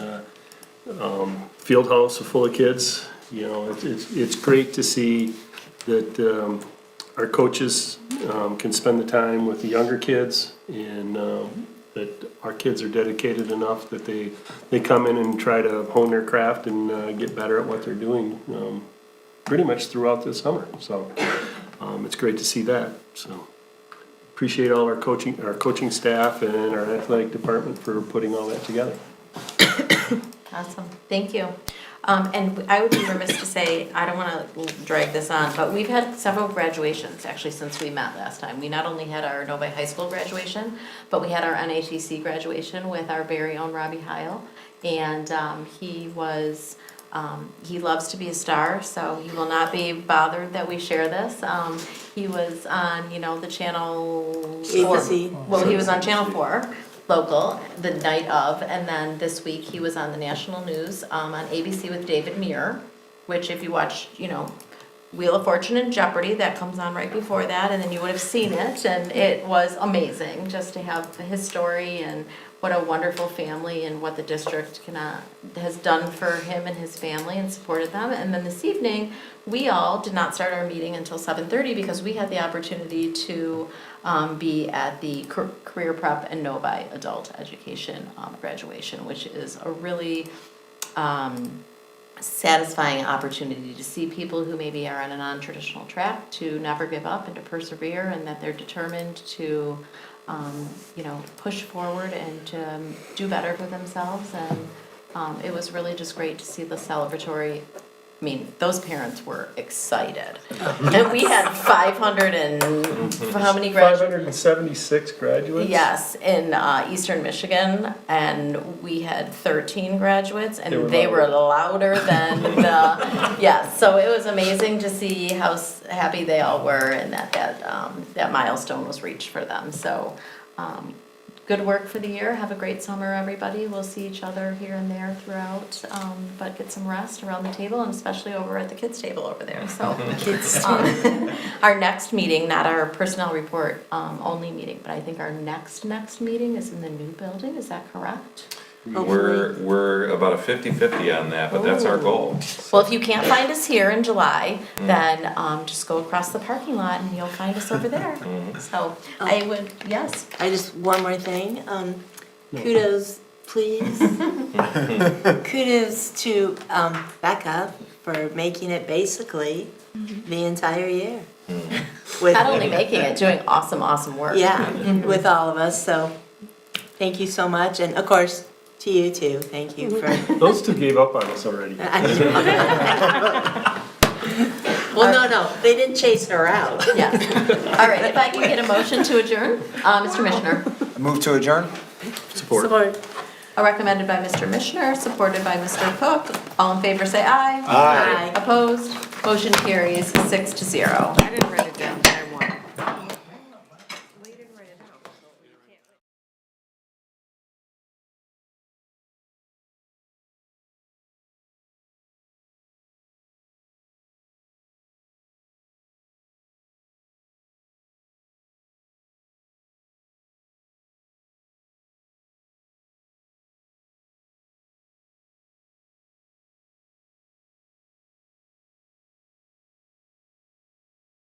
field house is full of kids. It's great to see that our coaches can spend the time with the younger kids, and that our kids are dedicated enough that they come in and try to hone their craft and get better at what they're doing pretty much throughout the summer. So it's great to see that. So appreciate all our coaching staff and our athletic department for putting all that together. Awesome. Thank you. And I would be remiss to say, I don't want to drag this on, but we've had several graduations actually since we met last time. We not only had our Novi High School graduation, but we had our NATC graduation with our very own Robbie Heil. And he loves to be a star, so he will not be bothered that we share this. He was on, the channel 4. ABC. Well, he was on channel 4. Local, the night of, and then this week he was on the national news on ABC with David Muir, which if you watch, Wheel of Fortune and Jeopardy, that comes on right before that, and then you would have seen it, and it was amazing just to have his story and what a wonderful family and what the district has done for him and his family and supported them. And then this evening, we all did not start our meeting until 7:30 because we had the opportunity to be at the Career Prep and Novi Adult Education graduation, which is a really satisfying opportunity to see people who maybe are on a non-traditional track to never give up and to persevere, and that they're determined to push forward and to do better for themselves. And it was really just great to see the celebratory. I mean, those parents were excited. And we had 500 and how many graduates? 576 graduates? Yes, in Eastern Michigan, and we had 13 graduates, and they were louder than the, yes, so it was amazing to see how happy they all were and that milestone was reached for them. So, good work for the year. Have a great summer, everybody. We'll see each other here and there throughout, but get some rest around the table, and especially over at the kids' table over there. So, our next meeting, not our personnel report only meeting, but I think our next meeting is in the new building. Is that correct? We're about a 50-50 on that, but that's our goal. Well, if you can't find us here in July, then just go across the parking lot and you'll find us over there. So I would, yes. I just, one more thing, kudos, please. Kudos to Becca for making it basically the entire year. Not only making it, doing awesome work. Yeah, with all of us, so thank you so much, and of course, to you too, thank you for. Those two gave up on us already. Well, no, they didn't chase her out. Yes. All right, if I can get a motion to adjourn, Mr. Mishner. Move to adjourn? Support. Recommended by Mr. Mishner, supported by Mr. Cook. All in favor, say aye. Aye. Opposed? Motion carries 6-0. I didn't realize